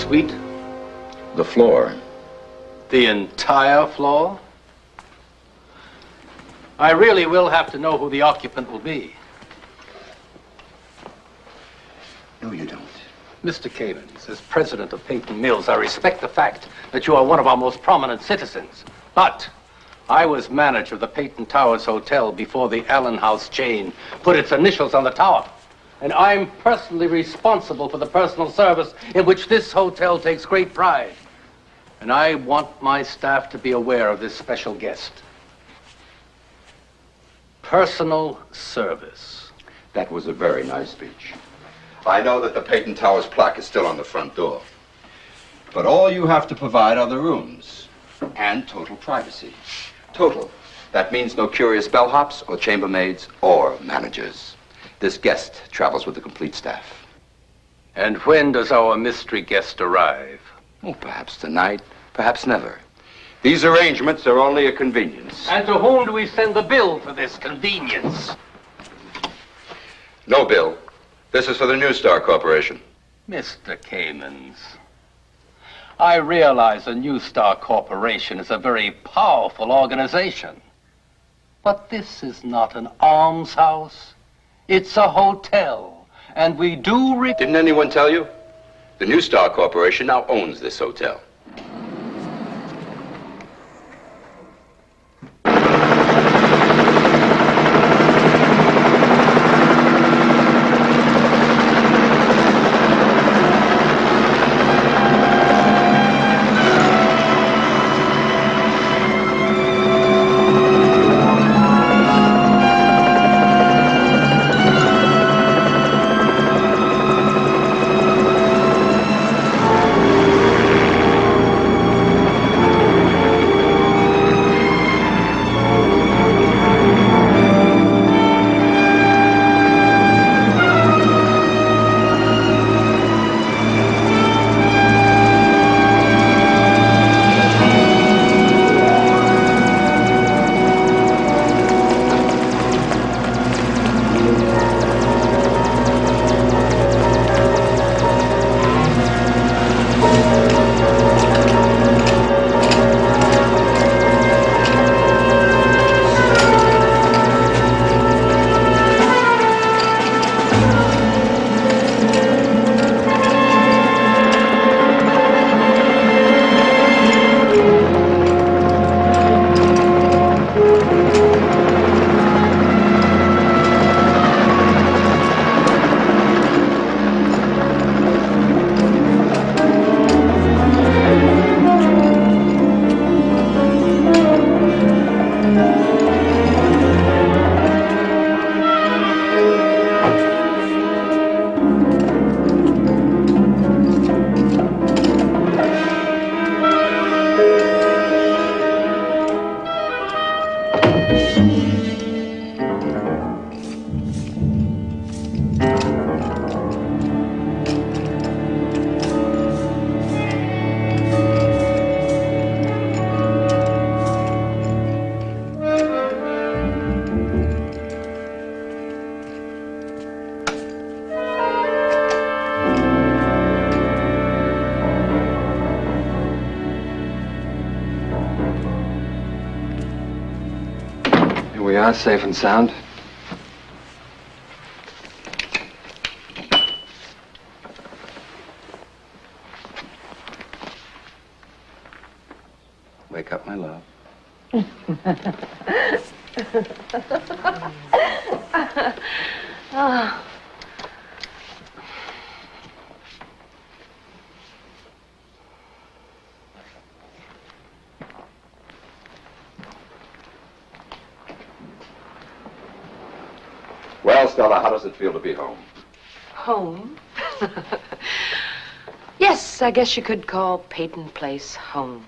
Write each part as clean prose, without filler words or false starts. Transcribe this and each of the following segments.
suite? The floor. The entire floor? I really will have to know who the occupant will be. No, you don't. Mr. Cavens, as president of Peyton Mills, I respect the fact that you are one of our most prominent citizens. But I was manager of the Peyton Towers Hotel before the Allen House chain put its initials on the tower. And I'm personally responsible for the personal service in which this hotel takes great pride. And I want my staff to be aware of this special guest. Personal service. That was a very nice speech. I know that the Peyton Towers plaque is still on the front door. But all you have to provide are the rooms and total privacy. Total. That means no curious bellhops or chambermaids or managers. This guest travels with the complete staff. And when does our mystery guest arrive? Oh, perhaps tonight, perhaps never. These arrangements are only a convenience. And to whom do we send the bill for this convenience? No bill. This is for the New Star Corporation. Mr. Kamens, I realize the New Star Corporation is a very powerful organization. But this is not an almshouse. It's a hotel. And we do... Didn't anyone tell you? The New Star Corporation now owns this hotel. We are safe and sound. Wake up, my love. Oh. Well, Stella, how does it feel to be home? Home? Yes, I guess you could call Peyton Place home.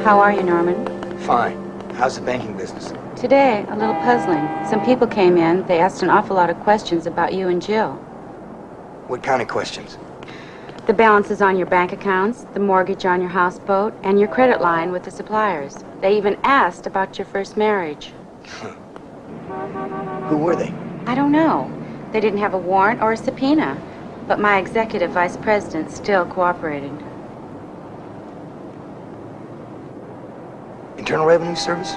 How are you, Norman? Fine. How's the banking business? Today, a little puzzling. Some people came in. They asked an awful lot of questions about you and Jill. What kind of questions? The balances on your bank accounts, the mortgage on your houseboat, and your credit line with the suppliers. They even asked about your first marriage. Who were they? I don't know. They didn't have a warrant or a subpoena, but my executive vice president still cooperated. Internal Revenue Service?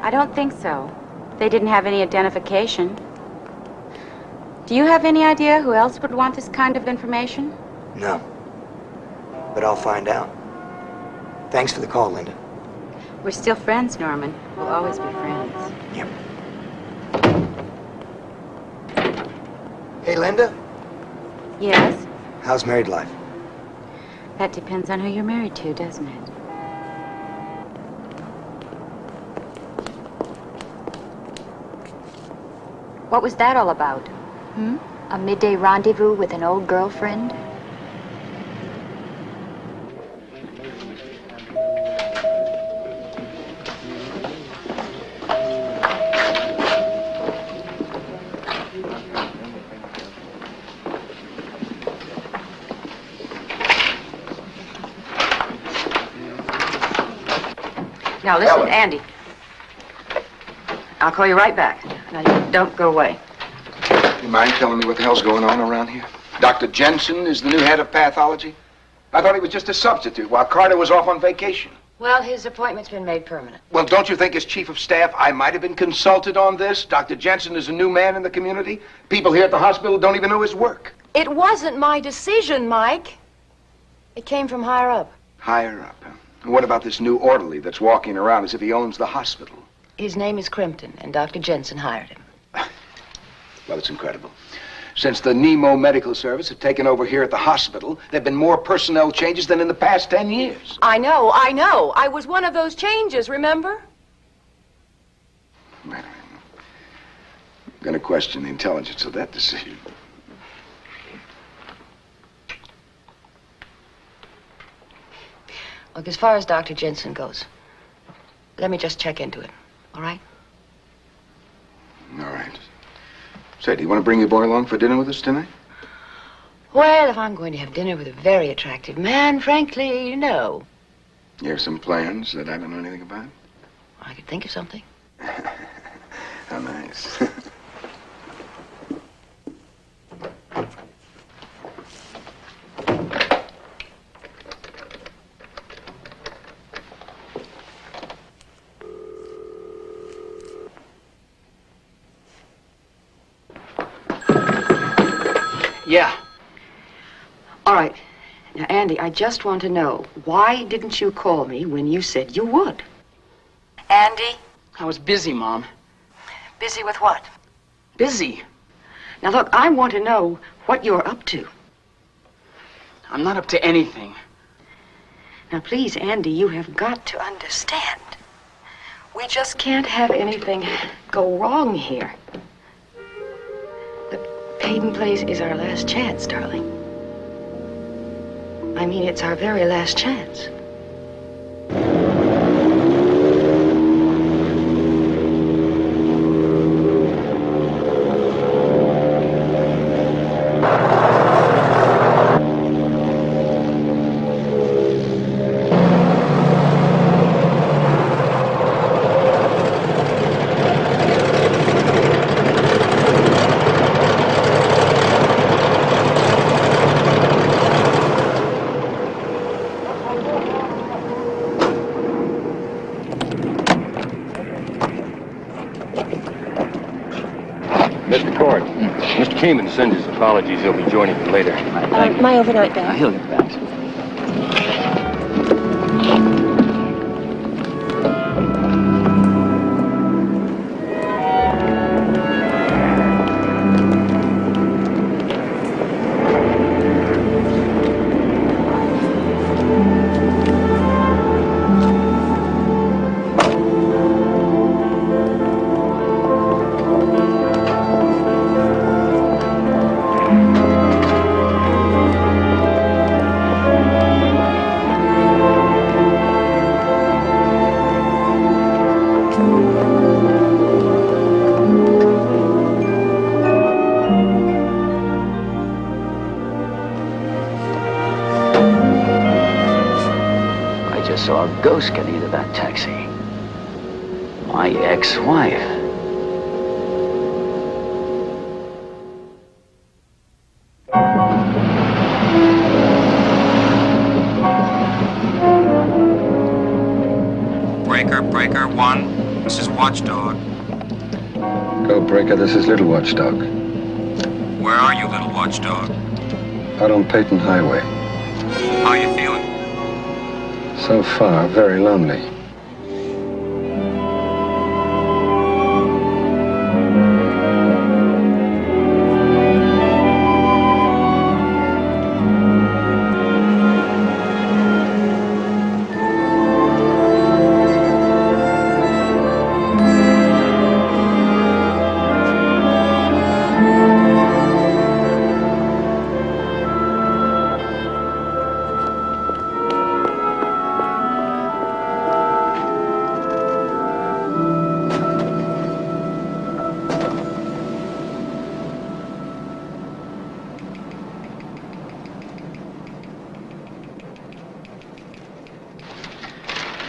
I don't think so. They didn't have any identification. Do you have any idea who else would want this kind of information? No. But I'll find out. Thanks for the call, Linda. We're still friends, Norman. We'll always be friends. Yep. Hey, Linda. Yes? How's married life? That depends on who you're married to, doesn't it? What was that all about? A midday rendezvous with an old girlfriend? Now listen, Ellen. Andy. I'll call you right back. Now you don't go away. You mind telling me what the hell's going on around here? Dr. Jensen is the new head of pathology? I thought he was just a substitute while Carter was off on vacation. Well, his appointment's been made permanent. Well, don't you think as chief of staff I might have been consulted on this? Dr. Jensen is a new man in the community. People here at the hospital don't even know his work. It wasn't my decision, Mike. It came from higher up. Higher up, huh? And what about this new orderly that's walking around as if he owns the hospital? His name is Crimpton, and Dr. Jensen hired him. Well, it's incredible. Since the Nemo Medical Service had taken over here at the hospital, there have been more personnel changes than in the past 10 years. I know. I was one of those changes, remember? I'm going to question the intelligence of that decision. Look, as far as Dr. Jensen goes, let me just check into it, all right? All right. Say, do you want to bring your boy along for dinner with us tonight? Well, if I'm going to have dinner with a very attractive man, frankly, no. You have some plans that I don't know anything about? I could think of something. How nice. Yeah. All right. Now, Andy, I just want to know, why didn't you call me when you said you would? Andy? I was busy, Mom. Busy with what? Busy? Now, look, I want to know what you're up to. I'm not up to anything. Now, please, Andy, you have got to understand. We just can't have anything go wrong here. Look, Peyton Place is our last chance, darling. I mean, it's our very last chance. Mr. Cord, Mr. Keeman sends his apologies. He'll be joining you later. My overnight bag. He'll get back. saw a ghost getting into that taxi. My ex-wife. Breaker 1, this is Watchdog. Go, Breaker. This is Little Watchdog. Where are you, Little Watchdog? Out on Peyton Highway. How are you feeling? So far, very lonely.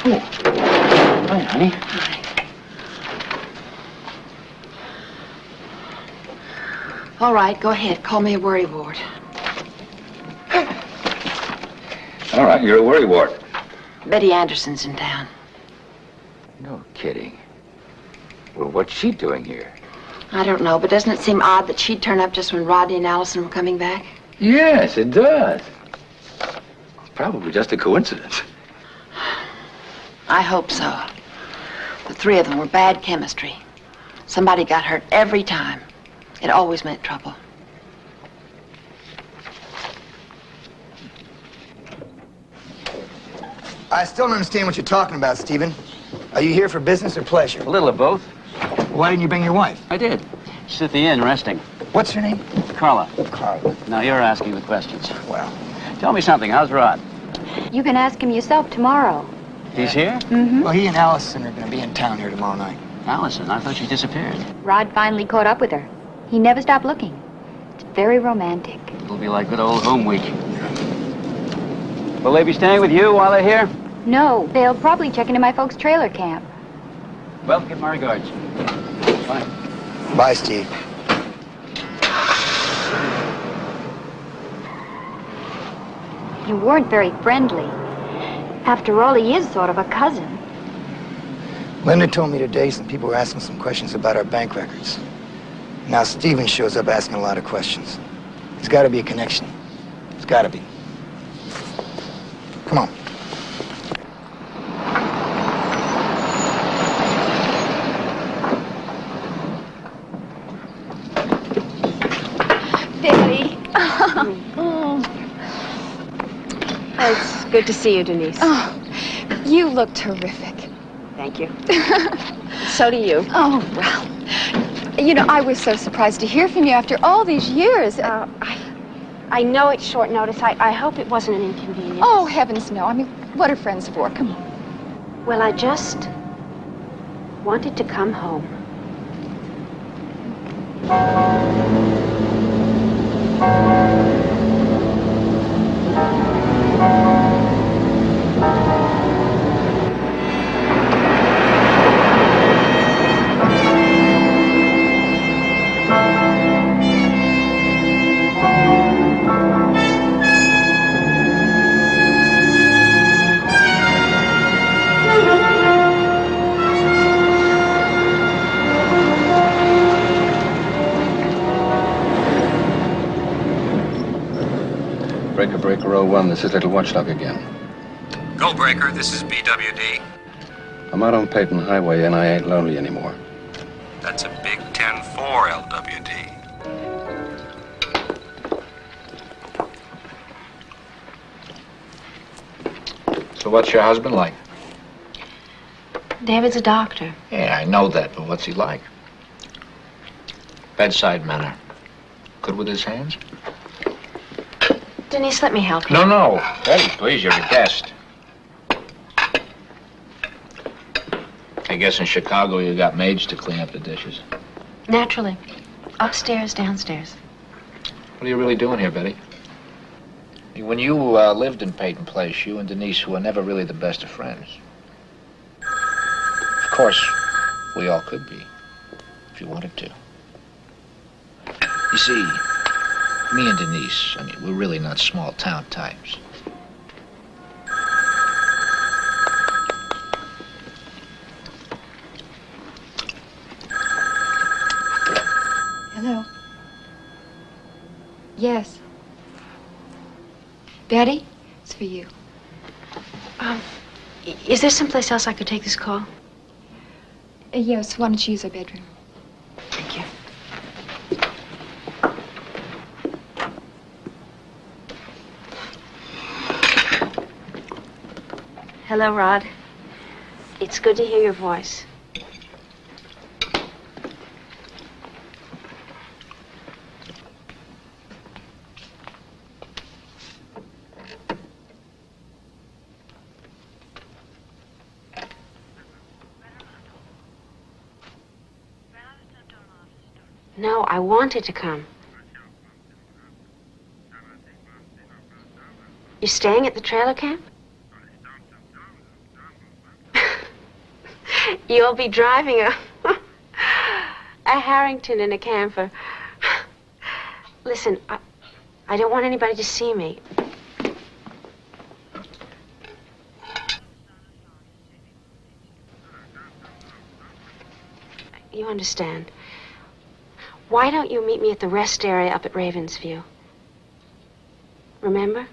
Hi, honey. All right, go ahead. Call me a worry ward. All right, you're a worry ward. Betty Anderson's in town. No kidding. Well, what's she doing here? I don't know, but doesn't it seem odd that she'd turn up just when Rodney and Allison were coming back? Yes, it does. It's probably just a coincidence. I hope so. The three of them were bad chemistry. Somebody got hurt every time. It always meant trouble. I still don't understand what you're talking about, Stephen. Are you here for business or pleasure? A little of both. Why didn't you bring your wife? I did. She's at the inn resting. What's her name? Carla. Carla. Now you're asking the questions. Well, Tell me something. How's Rod? You can ask him yourself tomorrow. He's here? Mm-hmm. well, he and Allison are going to be in town here tomorrow night. Allison, I thought she disappeared. Rod finally caught up with her. He never stopped looking. It's very romantic. It'll be like good old home week. Will they be staying with you while they're here? No, they'll probably check into my folks' trailer camp. Well, give my regards. Bye. Bye, Steve. You weren't very friendly. After all, he is sort of a cousin. Linda told me today some people were asking some questions about our bank records. Now Stephen shows up asking a lot of questions. There's got to be a connection. There's got to be. Come on. Billy. It's good to see you, Denise. Oh, you look terrific. Thank you. So do you. Oh, well. You know, I was so surprised to hear from you after all these years. I know it's short notice. I hope it wasn't an inconvenience. Oh, heavens no. I mean, what are friends for? Come on. Well, I just wanted to come home. Breaker 01, this is Little Watchdog again. Go, Breaker, this is BWD. I'm out on Peyton Highway and I ain't lonely anymore. That's a Big 10-4 LWD. So what's your husband like? David's a doctor. Yeah, I know that, but what's he like? Bedside manner. Good with his hands? Denise, let me help you. No. Betty, please, you're a guest. I guess in Chicago you got maids to clean up the dishes. Naturally. Upstairs, downstairs. What are you really doing here, Betty? When you lived in Peyton Place, you and Denise were never really the best of friends. Of course, we all could be, if you wanted to. You see, me and Denise, we're really not small town types. Hello. Yes. Betty, it's for you. Is there someplace else I could take this call? Yes, why don't you use our bedroom? Thank you. Hello, Rod. It's good to hear your voice. No, I wanted to come. You're staying at the trailer camp? You'll be driving a Harrington in a camper. Listen, I don't want anybody to see me. You understand. Why don't you meet me at the rest area up at Ravensview? Remember?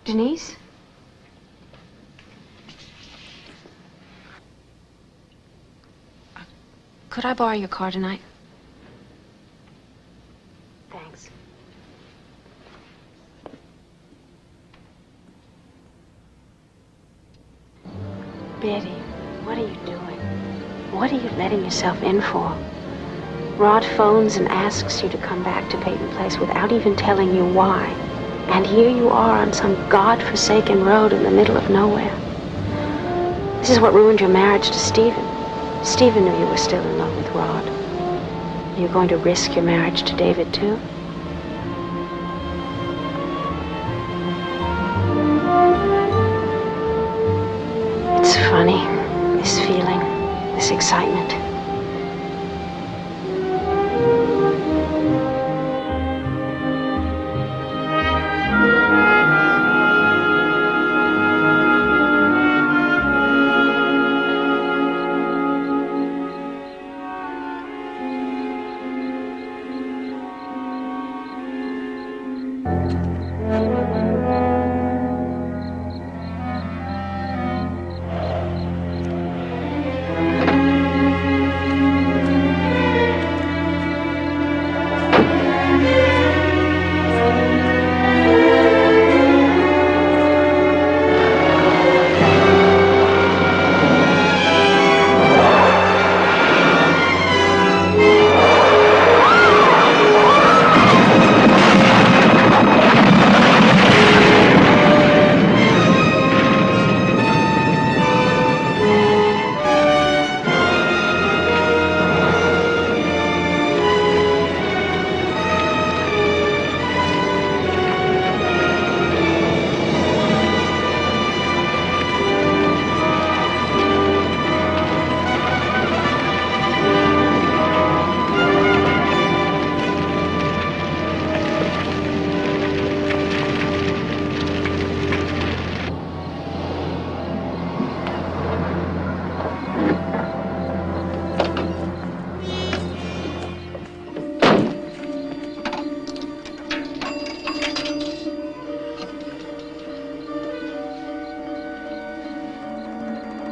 Denise? Could I borrow your car tonight? Thanks. Betty, what are you doing? What are you letting yourself in for? Rod phones and asks you to come back to Peyton Place without even telling you why. And here you are on some God-forsaken road in the middle of nowhere. This is what ruined your marriage to Stephen. Stephen knew you were still in love with Rod. Are you going to risk your marriage to David, too? It's funny, this feeling, this excitement.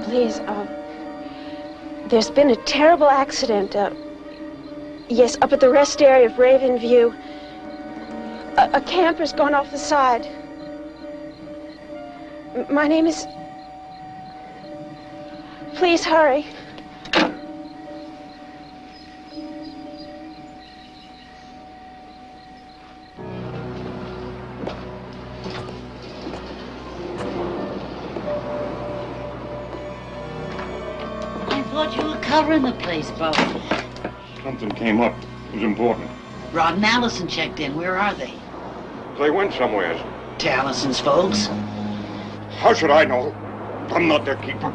Please, there's been a terrible accident. Yes, up at the rest area of Ravenview. A camper's gone off the side. My name is... Please hurry. covering the place, Bo? Something came up. It was important. Rod and Allison checked in. Where are they? They went somewhere. To Allison's folks. How should I know? I'm not their keeper.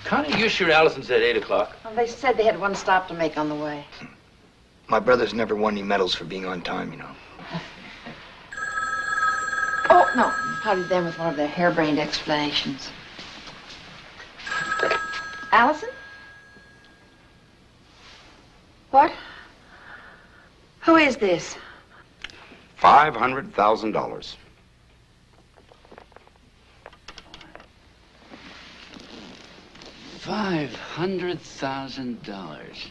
Connie, you sure Allison's at 8 o'clock? Well, they said they had one stop to make on the way. My brother's never won any medals for being on time, you know. Oh, no. Probably them with one of their harebrained explanations. Allison? What? Who is this? $500,000. $500,000.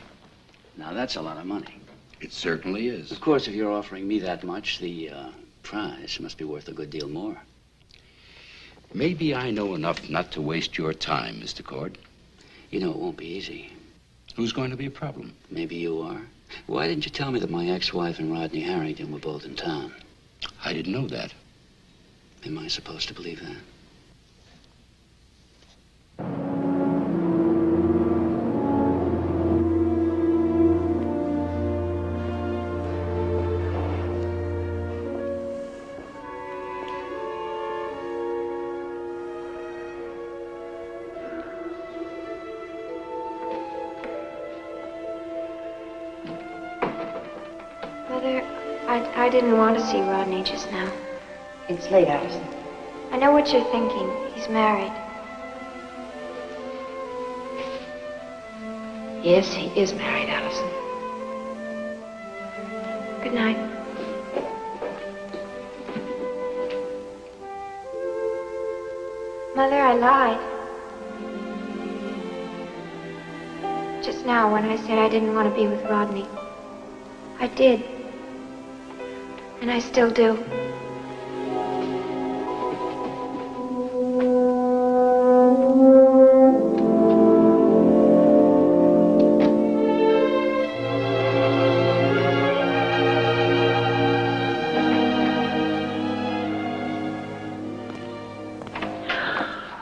Now, that's a lot of money. It certainly is. Of course, if you're offering me that much, the prize must be worth a good deal more. Maybe I know enough not to waste your time, Mr. Cord. You know, it won't be easy. Who's going to be a problem? Maybe you are. Why didn't you tell me that my ex-wife and Rodney Harrington were both in town? I didn't know that. Am I supposed to believe that? Mother, I didn't want to see Rodney just now. It's late, Allison. I know what you're thinking. He's married. Yes, he is married, Allison. Good night. Mother, I lied. Just now when I said I didn't want to be with Rodney. I did. And I still do.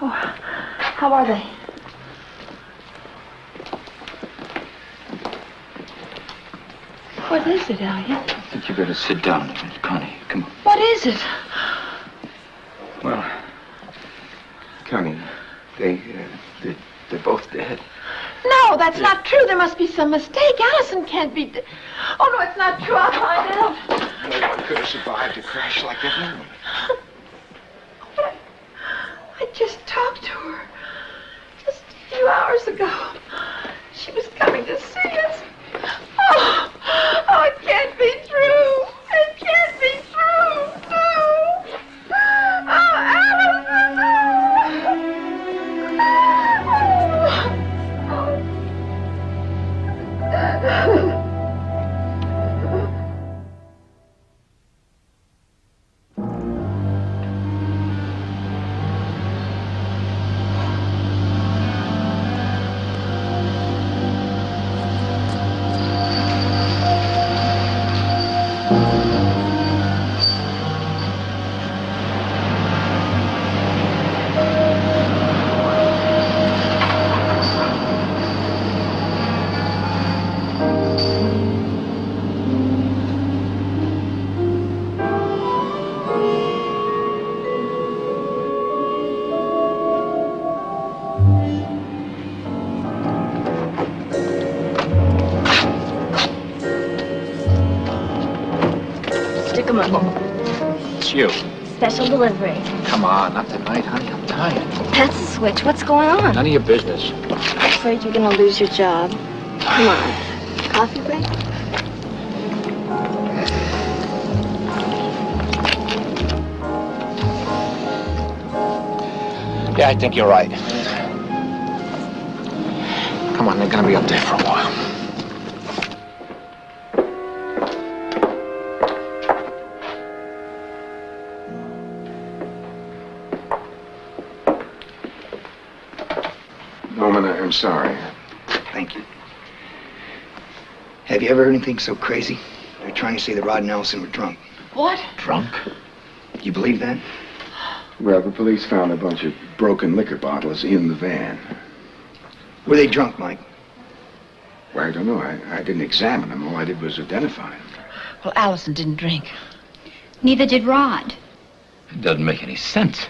Oh, how are they? What is it, Elliot? I think you better sit down, Connie. Come on. What is it? Well, Connie, they're both dead. No, that's not true. There must be some mistake. Allison can't be Oh, no, it's not true. I'll find out. No one could have survived a crash like that. No one. I just talked to her just a few hours ago. She was coming to see us. Oh, it can't be true. It can't be true. No. Oh, Allison, no. Stick 'em up. It's you. Special delivery. Come on, not tonight, honey. I'm tired. That's the switch. What's going on? None of your business. I'm afraid you're gonna lose your job. Come on. Coffee break? Yeah, I think you're right. Come on, they're gonna be up there for a while. sorry. Thank you. Have you ever heard anything so crazy? They're trying to say that Rod and Allison were drunk. What? Drunk? You believe that? Well, the police found a bunch of broken liquor bottles in the van. Were they drunk, Mike? Well, I don't know. I didn't examine them. All I did was identify them. Well, Allison didn't drink. Neither did Rod. It doesn't make any sense.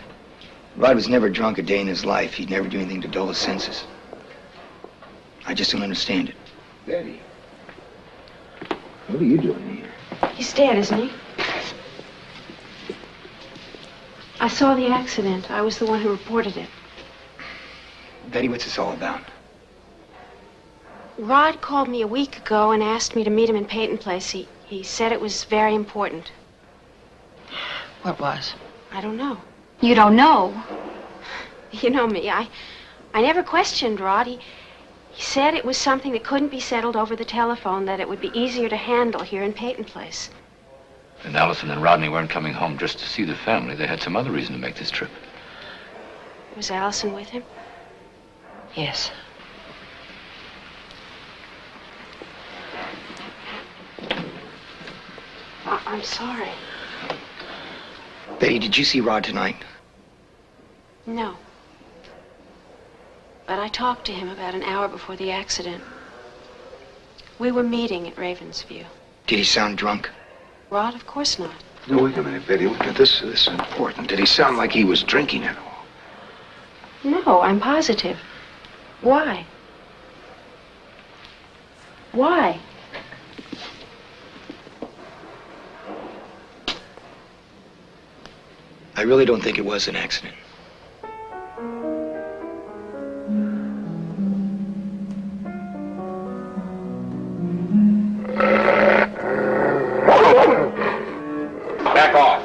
Rod was never drunk a day in his life. He'd never do anything to dull his senses. I just don't understand it. Betty, what are you doing here? He's dead, isn't he? I saw the accident. I was the one who reported it. Betty, what's this all about? Rod called me a week ago and asked me to meet him in Peyton Place. He said it was very important. What was? I don't know. You don't know? You know me. I never questioned Rod. He said it was something that couldn't be settled over the telephone, that it would be easier to handle here in Peyton Place. And Allison and Rodney weren't coming home just to see the family. They had some other reason to make this trip. Was Allison with him? Yes. I'm sorry. Betty, did you see Rod tonight? No. But I talked to him about an hour before the accident. We were meeting at Ravensview. Did he sound drunk? Rod, of course not. No, wait a minute, Betty. This is important. Did he sound like he was drinking at all? No, I'm positive. Why? Why? I really don't think it was an accident. Back off.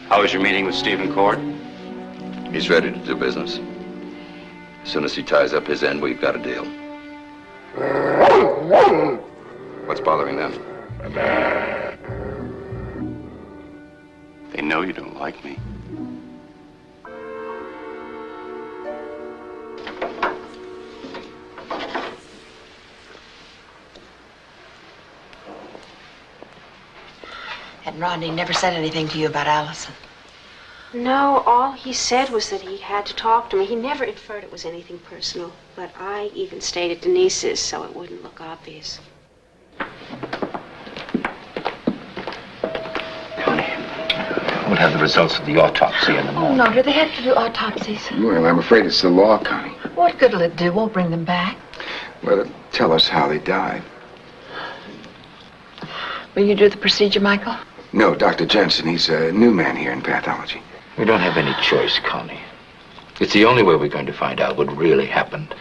How was your meeting with Stephen Cord? He's ready to do business. As soon as he ties up his end, we've got a deal. What's bothering them? They know you don't like me. And Rodney never said anything to you about Allison? No, all he said was that he had to talk to me. He never inferred it was anything personal. But I even stayed at Denise's so it wouldn't look obvious. We'll have the results of the autopsy in the Oh, morning. no, do they have to do autopsies? Well, I'm afraid it's the law, Connie. What good'll it do? Won't bring them back. Well, tell us how they died. Will you do the procedure, Michael? No, Dr. Jensen. He's a new man here in pathology. We don't have any choice, Connie. It's the only way we're going to find out what really happened.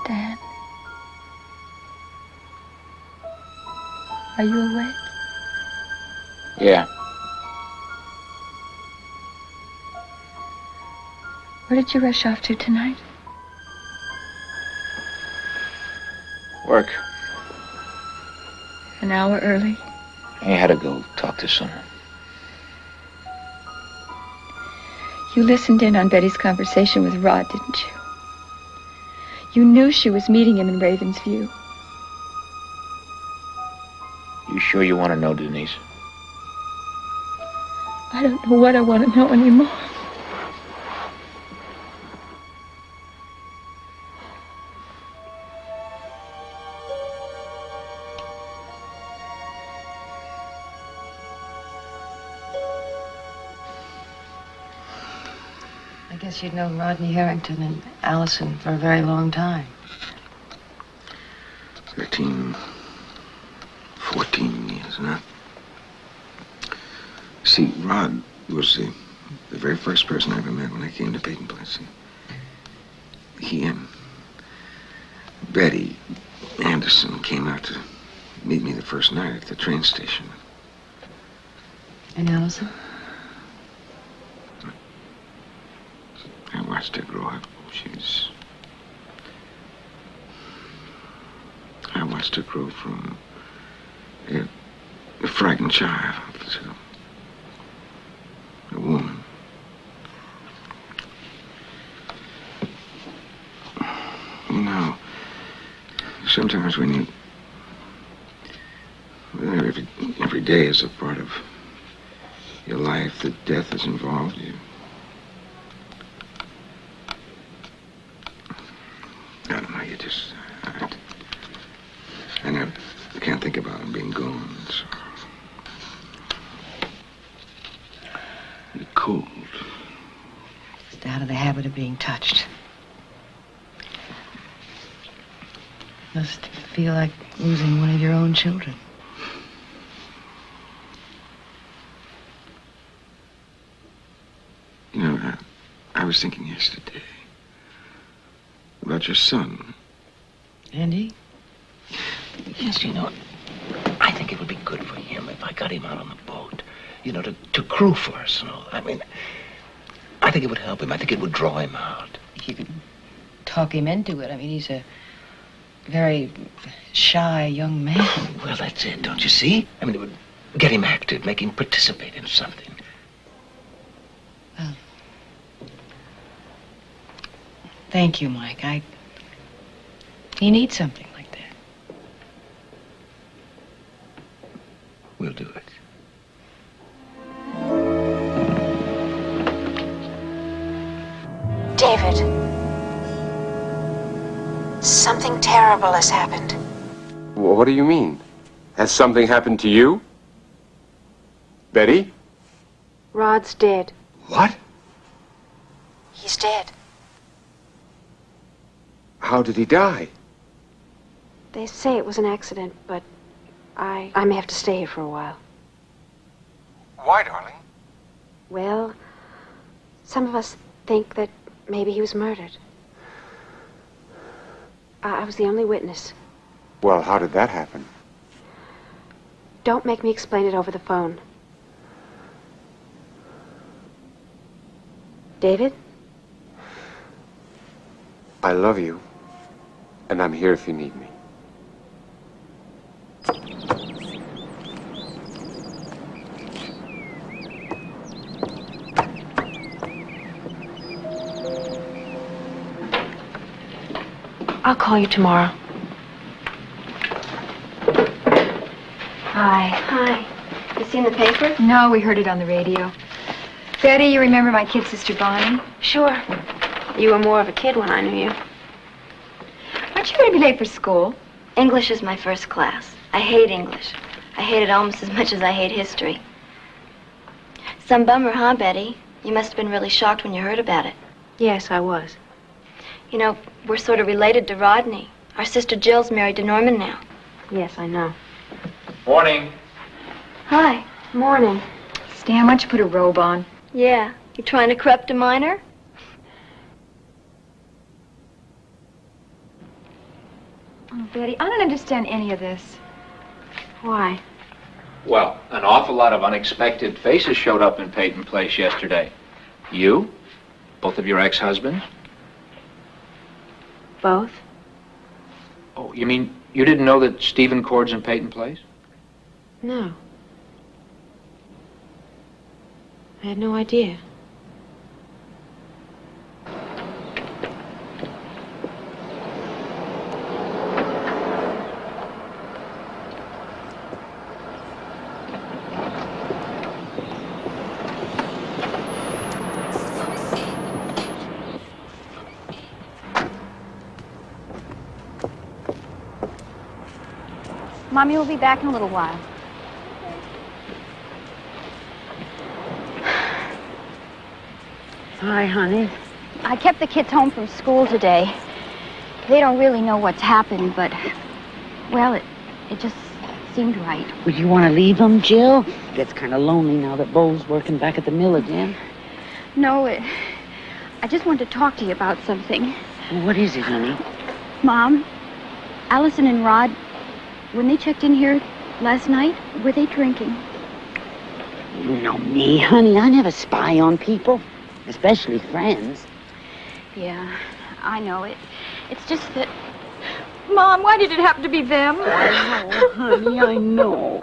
Stan? Are you awake? Yeah. Where did you rush off to tonight? Work. An hour early? I had to go talk to someone. You listened in on Betty's conversation with Rod, didn't you? You knew she was meeting him in Ravensview. You sure you want to know, Denise? I don't know what I want to know anymore. I guess you'd known Rodney Harrington and Allison for a very long time. 13, 14 years, huh? See, Rod was the very first person I ever met when I came to Peyton Place. He Betty Anderson came out to meet me the first night at the train station. And Allison? I watched her grow up. I watched her grow from a frightened child to a woman. You know, sometimes when you... Every day is a part of your life that death is involved. I don't know, you just... I never can't think about him being gone, so... You're cold. Just out of the habit of being touched. Must feel like losing one of your own children. You know, I was thinking yesterday about your son. Andy? Yes, you know, I think it would be good for him if I got him out on the boat. You know, to crew for us and all. I mean, I think it would help him. I think it would draw him out. You could talk him into it. I mean, he's a very shy young man. Well, that's it, don't you see? I mean, it would get him active, make him participate in something. Well, thank you, Mike. He needs something like that. We'll do it. David, something terrible has happened. Well, what do you mean? Has something happened to you? Betty? Rod's dead. What? He's dead. How did he die? They say it was an accident, but I may have to stay here for a while. Why, darling? Well, some of us think that maybe he was murdered. I was the only witness. Well, how did that happen? Don't make me explain it over the phone. David? I love you, and I'm here if you need me. I'll call you tomorrow. Hi. Hi. You seen the paper? No, we heard it on the radio. Betty, you remember my kid sister Bonnie? Sure. You were more of a kid when I knew you. Aren't you going to be late for school? English is my first class. I hate English. I hate it almost as much as I hate history. Some bummer, huh, Betty? You must have been really shocked when you heard about it. Yes, I was. You know, we're sort of related to Rodney. Our sister Jill's married to Norman now. Yes, I know. Morning. Hi. Morning. Stan, why don't you put a robe on? Yeah. You trying to corrupt a minor? Oh, Betty, I don't understand any of this. Why? Well, an awful lot of unexpected faces showed up in Peyton Place yesterday. You? Both of your ex-husbands? Both? Oh, you mean you didn't know that Stephen Cord's in Peyton Place? No. I had no idea. Mommy will be back in a little while. Hi, honey. I kept the kids home from school today. They don't really know what's happened, but, well, it just seemed right. Would you want to leave them, Jill? Gets kind of lonely now that Bo's working back at the mill again. No, I just wanted to talk to you about something. Well, what is it, honey? Mom, Allison and Rod, when they checked in here last night, were they drinking? You know me, honey. I never spy on people, especially friends. Yeah, I know it. It's just that... Mom, why did it happen to be them? I know, honey, I know.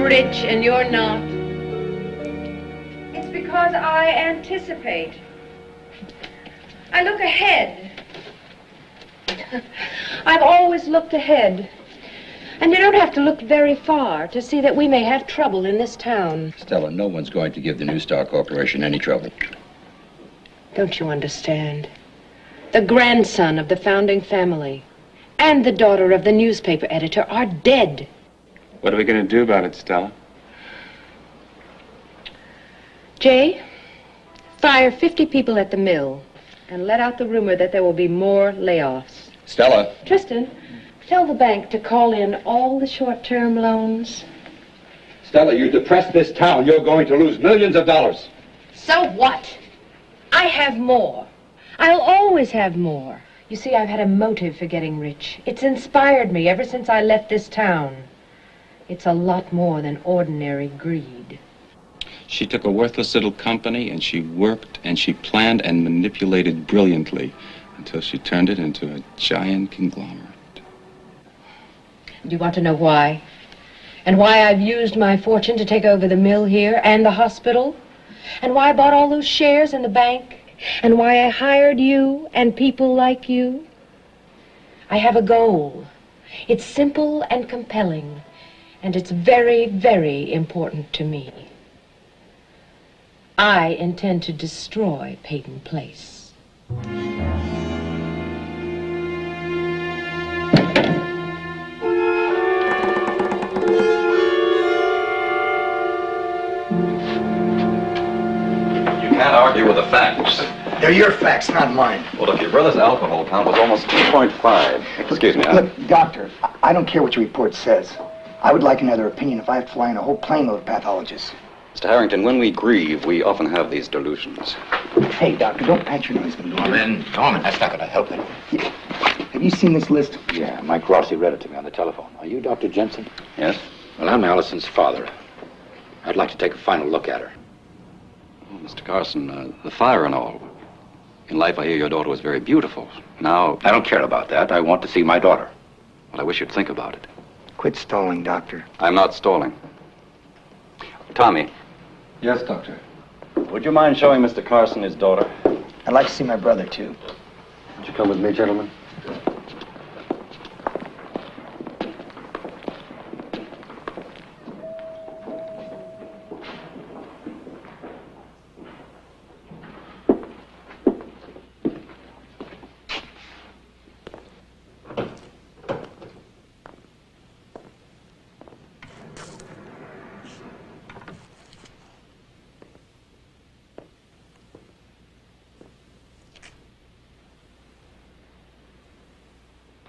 Rich and you're not. It's because I anticipate. I look ahead. I've always looked ahead. And you don't have to look very far to see that we may have trouble in this town. Stella, no one's going to give the New Star Corporation any trouble. Don't you understand? The grandson of the founding family and the daughter of the newspaper editor are dead. What are we going to do about it, Stella? Jay, fire 50 people at the mill and let out the rumor that there will be more layoffs. Stella. Tristan, tell the bank to call in all the short-term loans. Stella, you depress this town. You're going to lose millions of dollars. So what? I have more. I'll always have more. You see, I've had a motive for getting rich. It's inspired me ever since I left this town. It's a lot more than ordinary greed. She took a worthless little company and she worked and she planned and manipulated brilliantly until she turned it into a giant conglomerate. Do you want to know why? And why I've used my fortune to take over the mill here and the hospital? And why I bought all those shares in the bank? And why I hired you and people like you? I have a goal. It's simple and compelling. And it's very, very important to me. I intend to destroy Peyton Place. Can't argue with the facts. They're your facts, not mine. Well, look, your brother's alcohol count was almost 2.5. Excuse me, Look, doctor, I don't care what your report says. I would like another opinion if I have to fly in a whole plane load of pathologists. Mr. Harrington, when we grieve, we often have these delusions. Hey, doctor, don't patronize me. Norman, that's not going to help it. Have you seen this list? Yeah, Mike Rossi read it to me on the telephone. Are you Dr. Jensen? Yes? Well, I'm Allison's father. I'd like to take a final look at her. Oh, Mr. Carson, the fire and all. In life, I hear your daughter was very beautiful. Now... I don't care about that. I want to see my daughter. Well, I wish you'd think about it. Quit stalling, doctor. I'm not stalling. Tommy. Yes, doctor. Would you mind showing Mr. Carson his daughter? I'd like to see my brother, too. Would you come with me, gentlemen?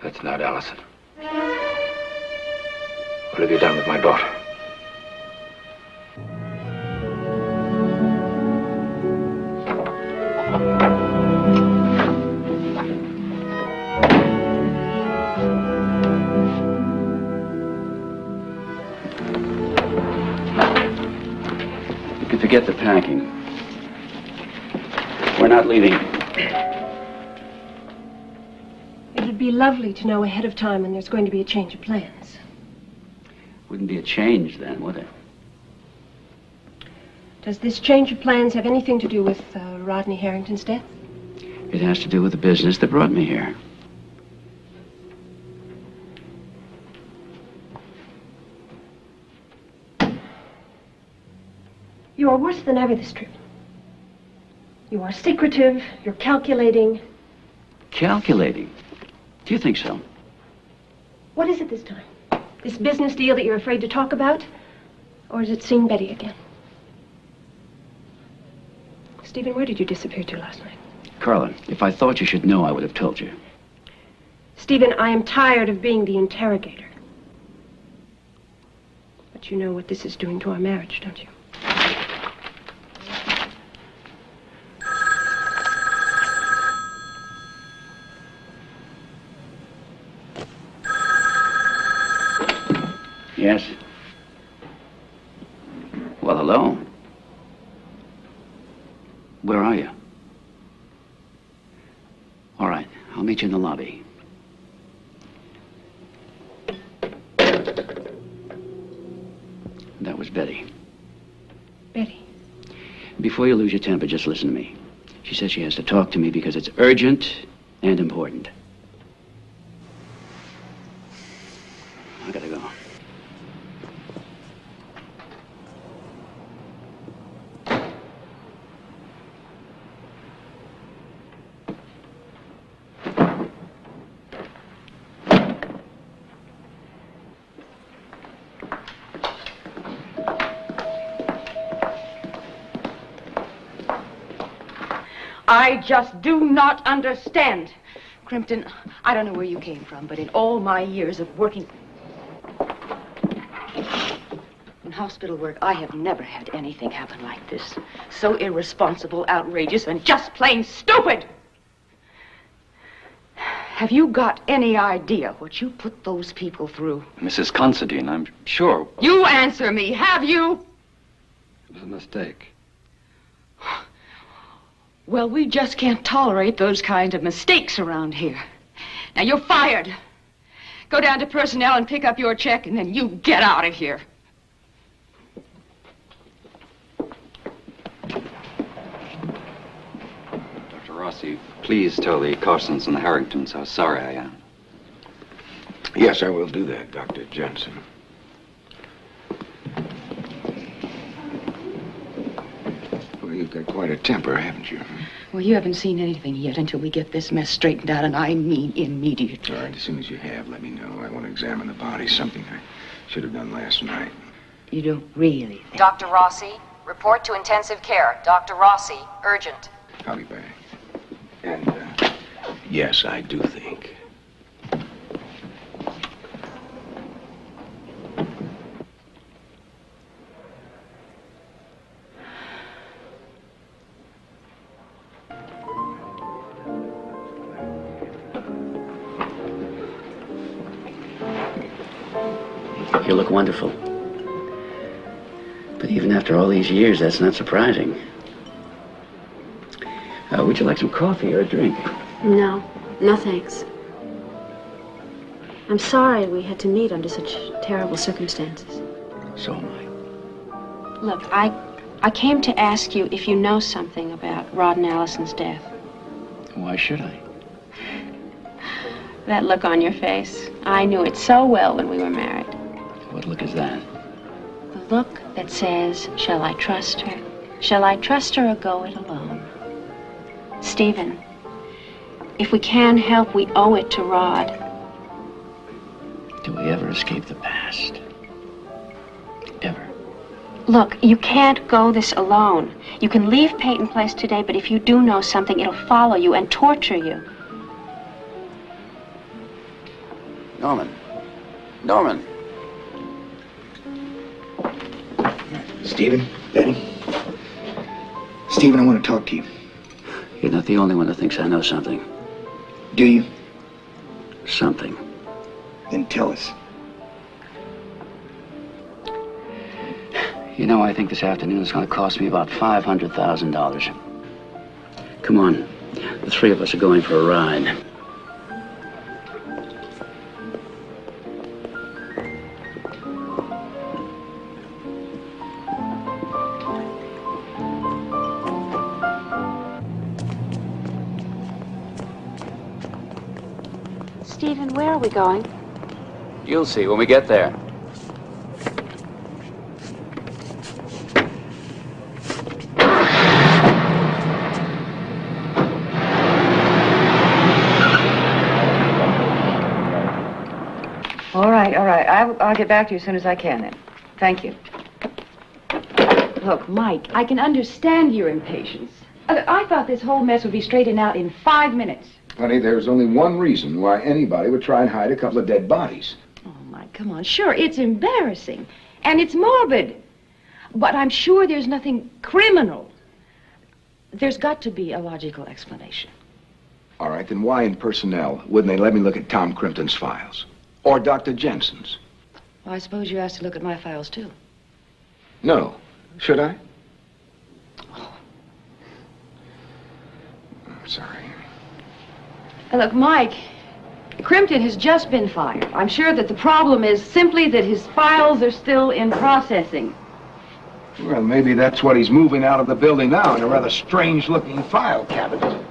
That's not Allison. What have you done with my daughter? You can forget the packing. We're not leaving. It would be lovely to know ahead of time when there's going to be a change of plans. Wouldn't be a change then, would it? Does this change of plans have anything to do with Rodney Harrington's death? It has to do with the business that brought me here. You are worse than ever this trip. You are secretive, you're calculating. Calculating? Do you think so? What is it this time? This business deal that you're afraid to talk about? Or is it seeing Betty again? Stephen, where did you disappear to last night? Carla, if I thought you should know, I would have told you. Stephen, I am tired of being the interrogator. But you know what this is doing to our marriage, don't you? Yes? Well, hello. Where are you? All right, I'll meet you in the lobby. That was Betty. Betty? Before you lose your temper, just listen to me. She says she has to talk to me because it's urgent and important. I gotta go. I just do not understand. Crimpton, I don't know where you came from, but in all my years of working in hospital work, I have never had anything happen like this. So irresponsible, outrageous, and just plain stupid. Have you got any idea what you put those people through? Mrs. Considine, I'm sure. You answer me, have you? It was a mistake. Well, we just can't tolerate those kinds of mistakes around here. Now, you're fired. Go down to personnel and pick up your check, and then you get out of here. Dr. Rossi, please tell the Carsons and the Harringtons how sorry I am. Yes, I will do that, Dr. Jensen. Well, you've got quite a temper, haven't you? Well, you haven't seen anything yet until we get this mess straightened out, and I mean immediately. All right, as soon as you have, let me know. I want to examine the body, something I should have done last night. You don't really think... Dr. Rossi, report to intensive care. Dr. Rossi, urgent. I'll be back. And, yes, I do think. You look wonderful. But even after all these years, that's not surprising. Would you like some coffee or a drink? No. No, thanks. I'm sorry we had to meet under such terrible circumstances. So am I. Look, I came to ask you if you know something about Rod and Allison's death. Why should I? That look on your face. I knew it so well when we were married. What look is that? The look that says, shall I trust her? Shall I trust her or go it alone? Stephen, if we can help, we owe it to Rod. Do we ever escape the past? Ever? Look, you can't go this alone. You can leave Peyton Place today, but if you do know something, it'll follow you and torture you. Norman. Norman. Stephen, Betty. Stephen, I want to talk to you. You're not the only one that thinks I know something. Do you? Something. Then tell us. You know, I think this afternoon is going to cost me about $500,000. Come on. The three of us are going for a ride. Stephen, where are we going? You'll see when we get there. All right. right, all right. I'll get back to you as soon as I can then. Thank you. Look, Mike, I can understand your impatience. I thought this whole mess would be straightened out in 5 minutes. Honey, there's only one reason why anybody would try and hide a couple of dead bodies. Oh, Mike, come on. Sure, it's embarrassing. And it's morbid. But I'm sure there's nothing criminal. There's got to be a logical explanation. All right, then why in personnel wouldn't they let me look at Tom Crimpton's files? Or Dr. Jensen's? Well, I suppose you asked to look at my files, too. No. Should I? I'm sorry. Look, Mike, Crimpton has just been fired. I'm sure that the problem is simply that his files are still in processing. Well, maybe that's what he's moving out of the building now, in a rather strange-looking file cabinet.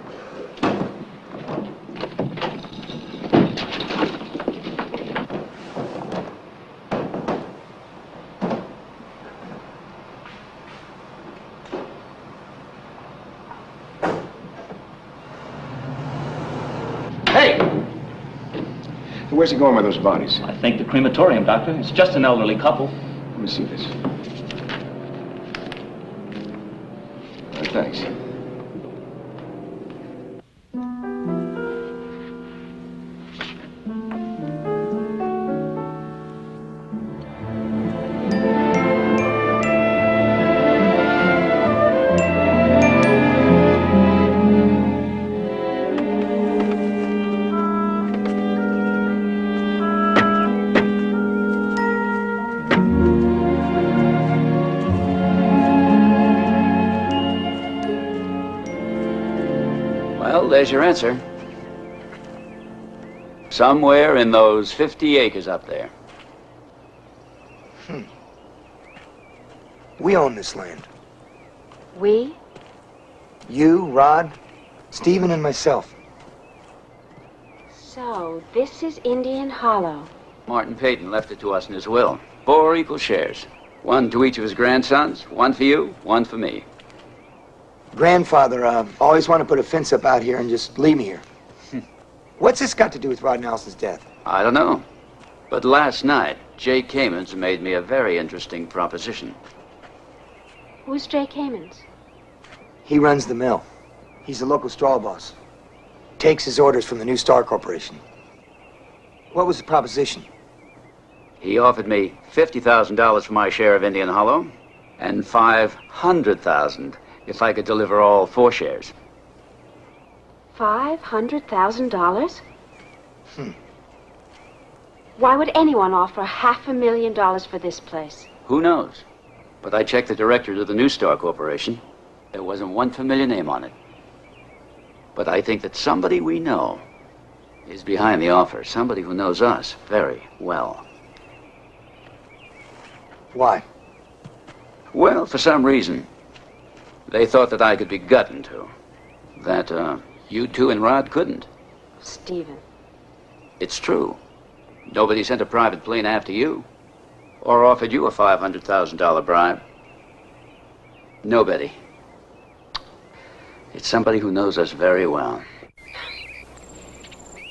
Hey! Where's he going with those bodies? I think the crematorium, Doctor. It's just an elderly couple. Let me see this. Thanks. There's your answer. Somewhere in those 50 acres up there. We own this land. We? You, Rod, Stephen, and myself. So, this is Indian Hollow. Martin Peyton left it to us in his will. 4 equal shares. 1 to each of his grandsons, 1 for you, 1 for me. Grandfather always wanted to put a fence up out here and just leave me here. What's this got to do with Rod Nelson's death? I don't know. But last night, Jay Kamens made me a very interesting proposition. Who's Jay Kamens? He runs the mill. He's the local straw boss. Takes his orders from the New Star Corporation. What was the proposition? He offered me $50,000 for my share of Indian Hollow and $500,000 if I could deliver all 4 shares. $500,000? Why would anyone offer $500,000 for this place? Who knows? But I checked the director of the New Star Corporation. There wasn't one familiar name on it. But I think that somebody we know is behind the offer. Somebody who knows us very well. Why? Well, for some reason. They thought that I could be gotten to. That, you two and Rod couldn't. Stephen. It's true. Nobody sent a private plane after you. Or offered you a $500,000 bribe. Nobody. It's somebody who knows us very well.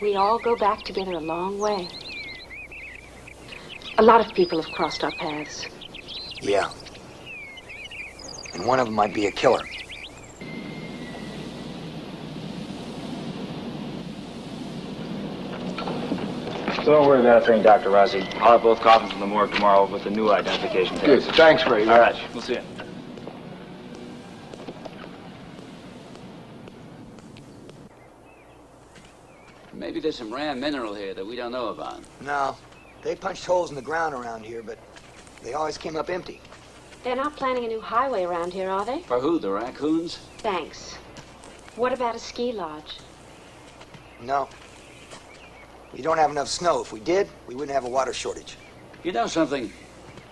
We all go back together a long way. A lot of people have crossed our paths. Yeah. And one of them might be a killer. Don't worry about a thing, Dr. Rossi. I'll have both coffins in the morgue tomorrow with the new identification test. Good. Thanks very much. All right. We'll see you. Maybe there's some rare mineral here that we don't know about. No. They punched holes in the ground around here, but they always came up empty. They're not planning a new highway around here, are they? For who, the raccoons? Thanks. What about a ski lodge? No. We don't have enough snow. If we did, we wouldn't have a water shortage. You know something?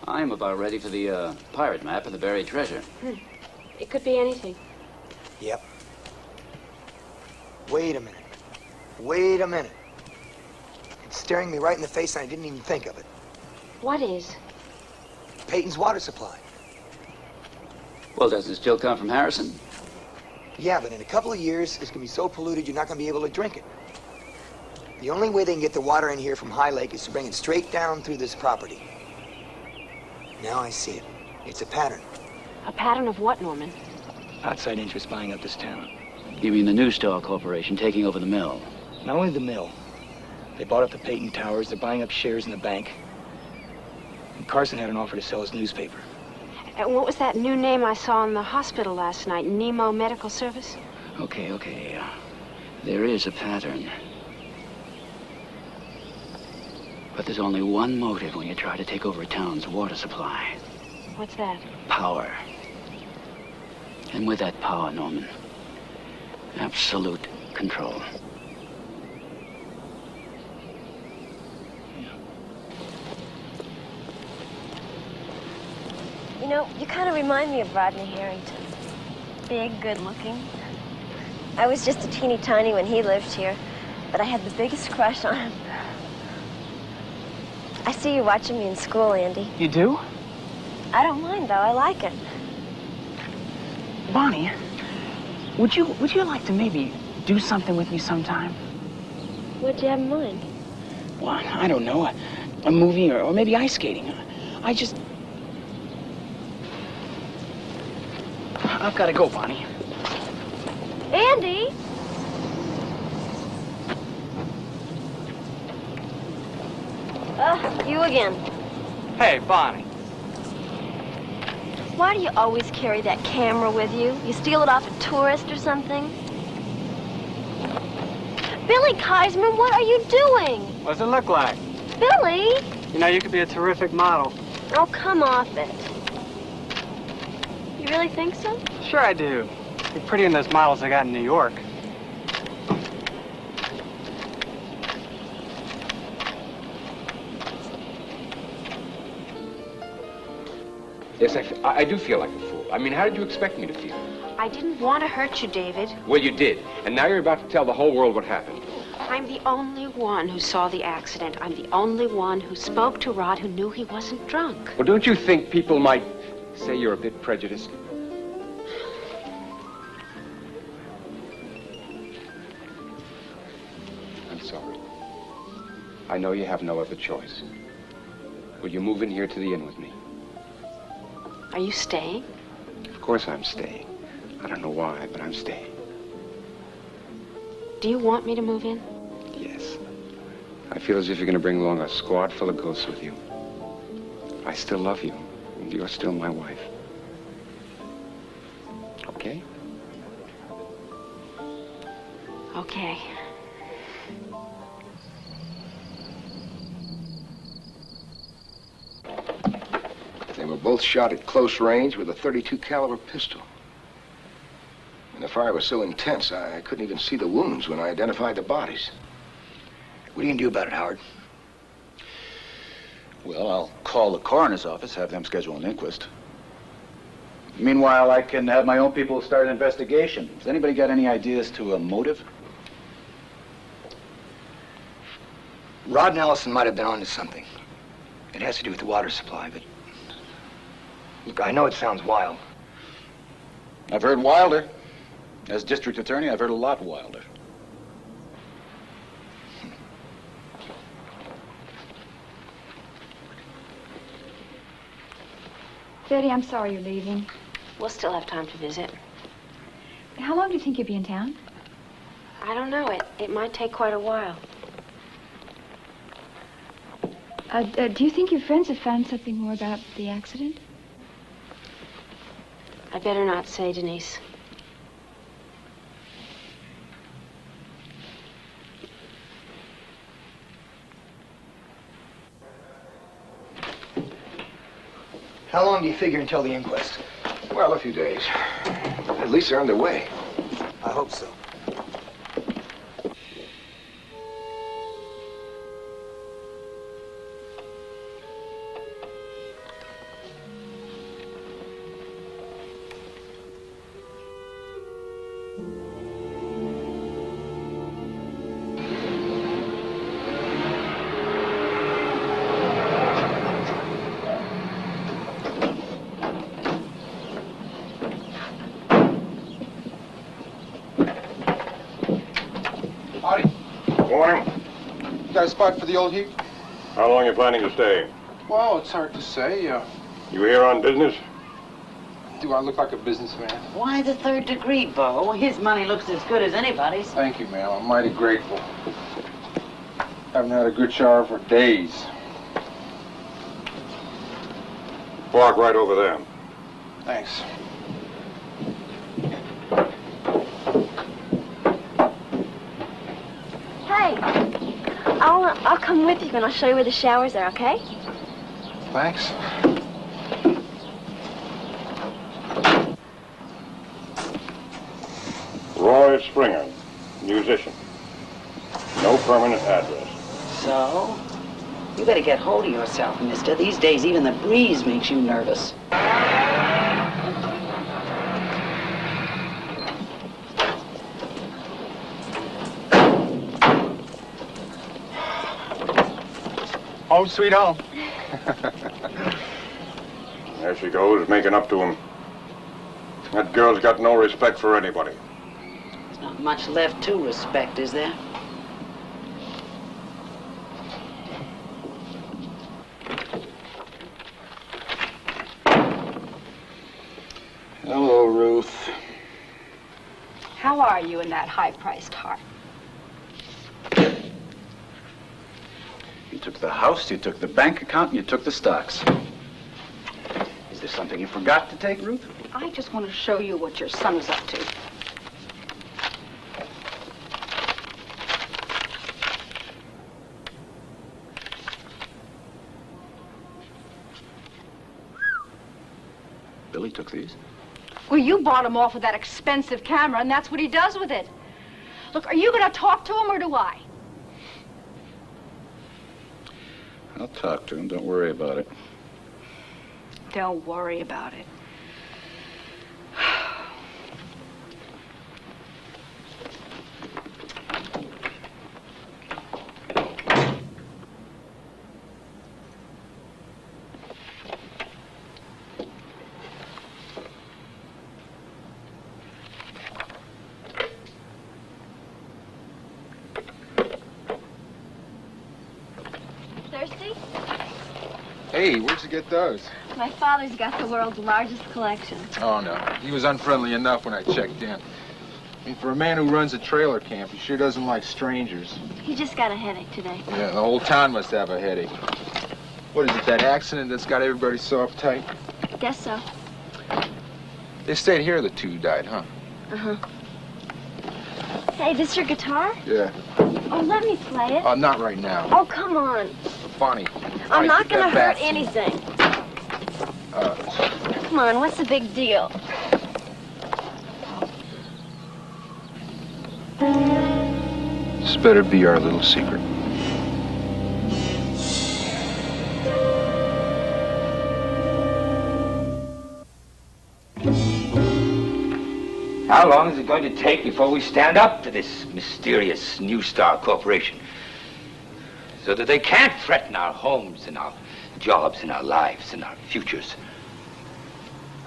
I'm about ready for the pirate map and the buried treasure. It could be anything. Yep. Wait a minute. Wait a minute. It's staring me right in the face and I didn't even think of it. What is? Peyton's water supply. Well, doesn't it still come from Harrison? Yeah, but in a couple of years, it's going to be so polluted you're not going to be able to drink it. The only way they can get the water in here from High Lake is to bring it straight down through this property. Now I see it. It's a pattern. A pattern of what, Norman? Outside interest buying up this town. You mean the New Star Corporation taking over the mill? Not only the mill. They bought up the Peyton Towers. They're buying up shares in the bank. And Carson had an offer to sell his newspaper. And what was that new name I saw in the hospital last night? Nemo Medical Service? Okay. There is a pattern. But there's only one motive when you try to take over a town's water supply. What's that? Power. And with that power, Norman, absolute control. You know, you kind of remind me of Rodney Harrington. Big, good-looking. I was just a teeny tiny when he lived here, but I had the biggest crush on him. I see you watching me in school, Andy. You do? I don't mind, though. I like it. Bonnie, would you like to maybe do something with me sometime? What'd you have in mind? Well, I don't know. A movie or maybe ice skating. I've got to go, Bonnie. Andy! You again. Hey, Bonnie. Why do you always carry that camera with you? You steal it off a tourist or something? Billy Keisman, what are you doing? What does it look like? Billy! You know, you could be a terrific model. Oh, come off it. You really think so? Sure I do. You're prettier than those models I got in New York. Yes, I do feel like a fool. I mean, how did you expect me to feel? I didn't want to hurt you, David. Well, you did. And now you're about to tell the whole world what happened. I'm the only one who saw the accident. I'm the only one who spoke to Rod who knew he wasn't drunk. Well, don't you think people might say you're a bit prejudiced? I'm sorry. I know you have no other choice. Will you move in here to the inn with me? Are you staying? Of course I'm staying. I don't know why, but I'm staying. Do you want me to move in? Yes. I feel as if you're going to bring along a squad full of ghosts with you. I still love you, and you're still my wife. Okay? Okay. They were both shot at close range with a .32 caliber pistol. And the fire was so intense, I couldn't even see the wounds when I identified the bodies. What are you gonna do about it, Howard? Well, I'll call the coroner's office, have them schedule an inquest. Meanwhile, I can have my own people start an investigation. Has anybody got any ideas to a motive? Rod and Allison might have been onto something. It has to do with the water supply, but... Look, I know it sounds wild. I've heard wilder. As district attorney, I've heard a lot wilder. Betty, I'm sorry you're leaving. We'll still have time to visit. How long do you think you'll be in town? I don't know. It might take quite a while. Do you think your friends have found something more about the accident? I better not say, Denise. How long do you figure until the inquest? Well, a few days. At least they're underway. I hope so. got a spot for the old heap? How long are you planning to stay? Well, it's hard to say. You here on business? Do I look like a businessman? Why the third degree, Bo? His money looks as good as anybody's. Thank you, ma'am. I'm mighty grateful. Haven't had a good shower for days. Park right over there. Thanks. Hey, I'll come with you and I'll show you where the showers are, okay? Thanks. Roy Springer, musician. No permanent address. So? You better get hold of yourself, mister. These days, even the breeze makes you nervous. Home sweet home. There she goes, making up to him. That girl's got no respect for anybody. There's not much left to respect, is there? Hello, Ruth. How are you in that high-priced heart? You took the house, you took the bank account, and you took the stocks. Is there something you forgot to take, Ruth? I just want to show you what your son is up to. Billy took these. Well, you bought him off with that expensive camera, and that's what he does with it. Look, are you going to talk to him, or do I? I'll talk to him. Don't worry about it. Don't worry about it. Thirsty? Hey, where'd you get those? My father's got the world's largest collection. Oh, no. He was unfriendly enough when I checked in. I mean, for a man who runs a trailer camp, he sure doesn't like strangers. He just got a headache today. Yeah, the whole town must have a headache. What is it, that accident that's got everybody so uptight? Guess so. They stayed here, the two who died, huh? Uh-huh. Hey, this your guitar? Yeah. Oh, let me play it. Not right now. Oh, come on. Bonnie. I'm not keep gonna that hurt anything. back. Come on, what's the big deal? This better be our little secret. How long is it going to take before we stand up to this mysterious New Star Corporation? So that they can't threaten our homes and our jobs and our lives and our futures.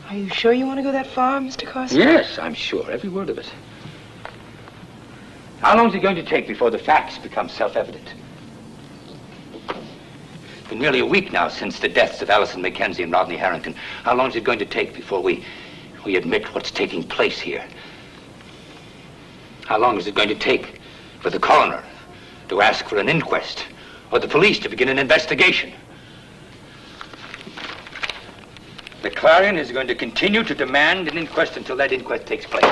Are you sure you want to go that far, Mr. Carson? Yes, I'm sure, every word of it. How long is it going to take before the facts become self-evident? It's been nearly a week now since the deaths of Allison Mackenzie and Rodney Harrington. How long is it going to take before we admit what's taking place here? How long is it going to take for the coroner to ask for an inquest or the police to begin an investigation? The Clarion is going to continue to demand an inquest until that inquest takes place.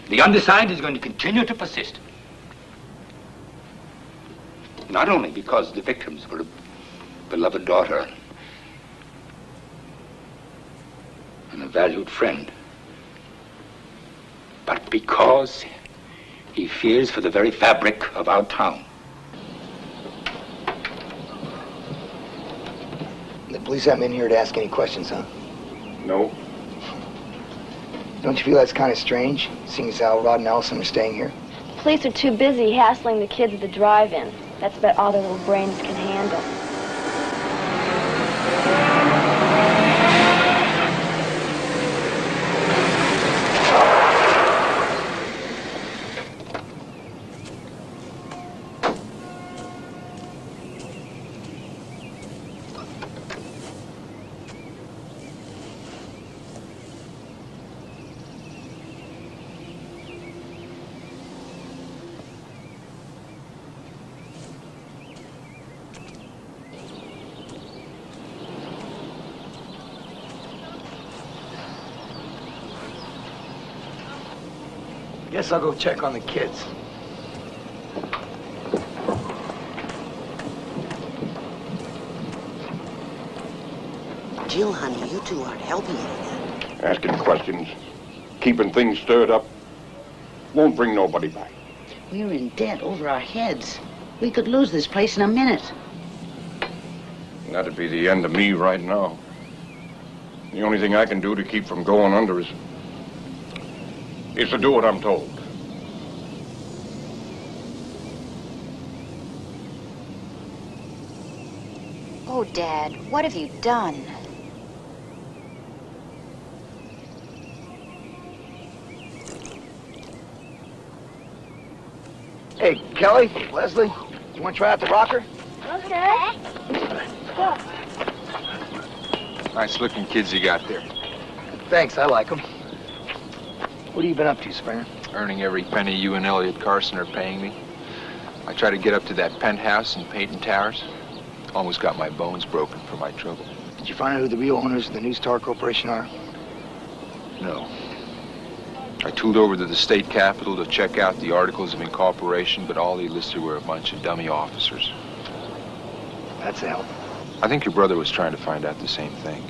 The undersigned is going to continue to persist. Not only because the victims were a beloved daughter and a valued friend, but because he fears for the very fabric of our town. The police haven't been here to ask any questions, huh? No. Don't you feel that's kind of strange, seeing as how Rod and Allison are staying here? Police are too busy hassling the kids at the drive-in. That's about all their little brains can handle. Guess I'll go check on the kids. Jill, honey, you two aren't helping any. Asking questions, keeping things stirred up, won't bring nobody back. We're in debt over our heads. We could lose this place in a minute. That'd be the end of me right now. The only thing I can do to keep from going under is to do what I'm told. Oh, Dad, what have you done? Hey, Kelly, Leslie, you want to try out the rocker? Okay. Go. Nice looking kids you got there. Thanks, I like them. What have you been up to, Springer? Earning every penny you and Elliot Carson are paying me. I tried to get up to that penthouse in Peyton Towers. Almost got my bones broken for my trouble. Did you find out who the real owners of the New Star Corporation are? No. I tooled over to the state capitol to check out the articles of incorporation, but all they listed were a bunch of dummy officers. That's a help. I think your brother was trying to find out the same thing.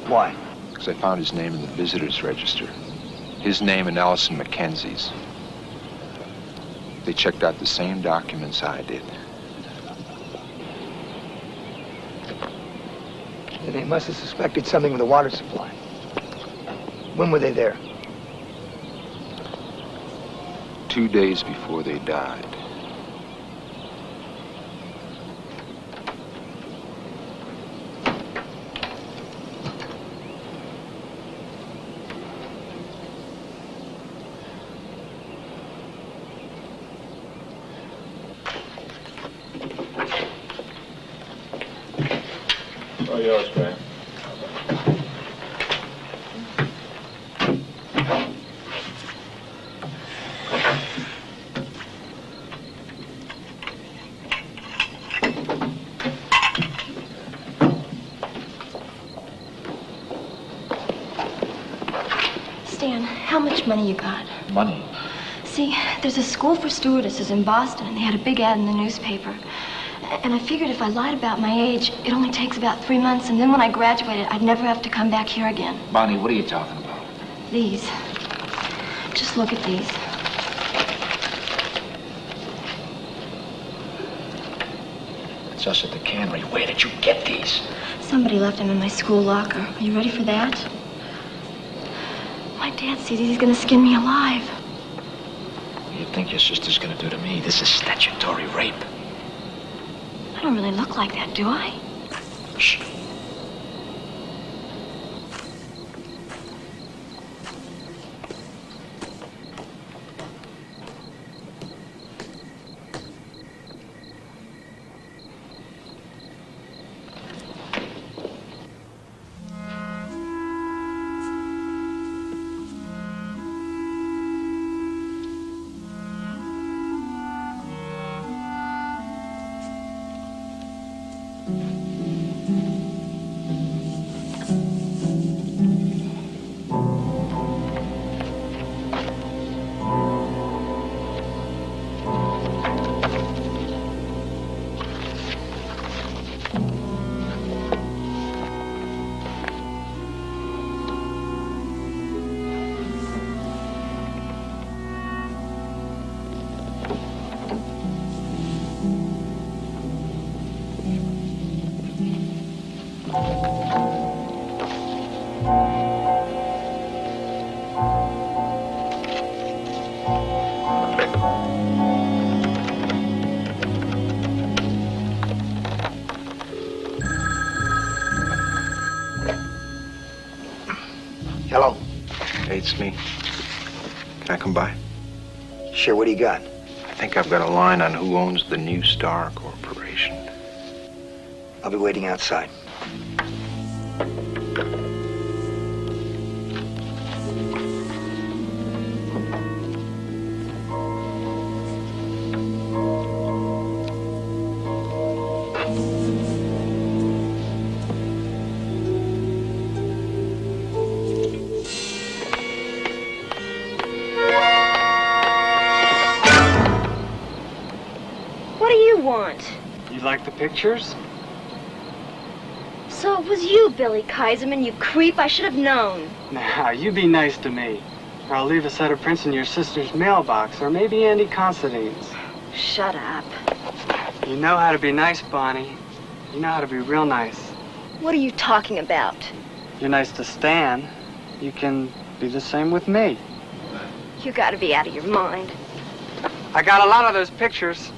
Why? Because I found his name in the visitor's register. His name and Allison Mackenzie's. They checked out the same documents I did. They must have suspected something with the water supply. When were they there? 2 days before they died. Oh, yours, man. Stan, how much money you got? Money? See, there's a school for stewardesses in Boston, and they had a big ad in the newspaper. And I figured if I lied about my age, it only takes about 3 months, and then when I graduated, I'd never have to come back here again. Bonnie, what are you talking about? These. Just look at these. Just at the cannery. Where did you get these? Somebody left them in my school locker. Are you ready for that? My dad sees he's gonna skin me alive. What do you think your sister's gonna do to me? This is statutory rape. I don't really look like that, do I? Shh. Hello? Hey, it's me. Can I come by? Sure, what do you got? I think I've got a line on who owns the New Star Corporation. I'll be waiting outside. You like the pictures? So it was you, Billy Kaiserman, you creep. I should have known. Now, you be nice to me, or I'll leave a set of prints in your sister's mailbox, or maybe Andy Considine's. Shut up. You know how to be nice, Bonnie. You know how to be real nice. What are you talking about? You're nice to Stan. You can be the same with me. You gotta be out of your mind. I got a lot of those pictures,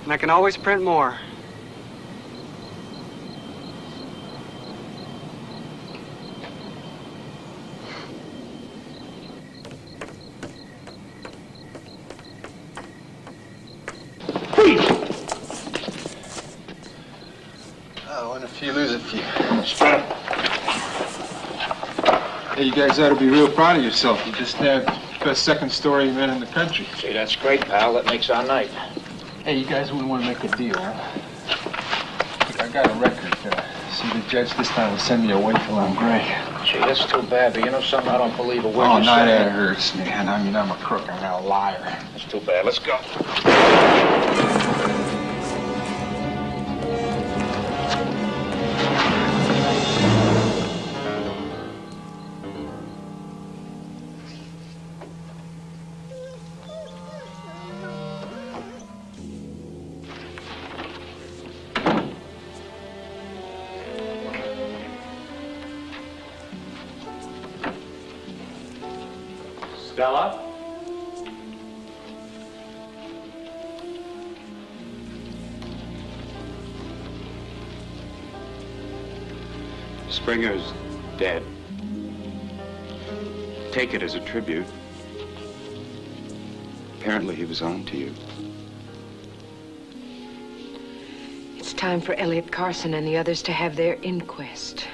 and I can always print more. Oh, and if you lose a few. Hey, you guys ought to be real proud of yourself. You just nabbed the best second-story man in the country. Gee, that's great, pal. That makes our night. Hey, you guys wouldn't want to make a deal, huh? Look, I got a record. See, the judge this time will send me away till I'm gray. Gee, that's too bad, but you know something? I don't believe a word Oh, you no, say. that hurts, man. I mean, I'm a crook. I'm not a liar. That's too bad. Let's go. Stella? Springer's dead. Take it as a tribute. Apparently he was on to you. It's time for Elliot Carson and the others to have their inquest.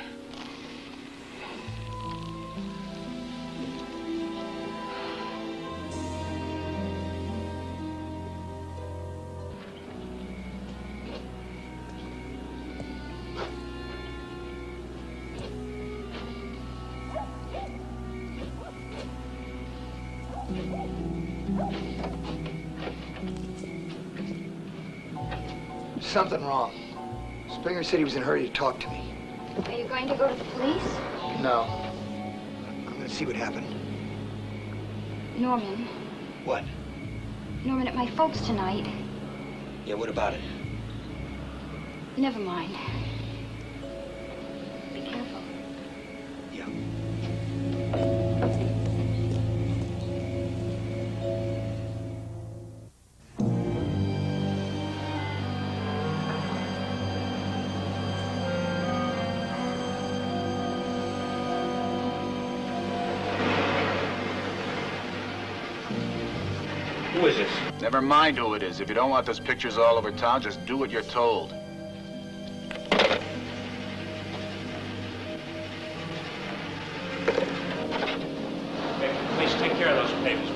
Something wrong. Springer said he was in a hurry to talk to me. Are you going to go to the police? No. I'm gonna see what happened. Norman. What? Norman, at my folks tonight. Yeah, what about it? Never mind. Be careful. Yeah. Who is this? Never mind who it is. If you don't want those pictures all over town, just do what you're told. Hey, please take care of those papers.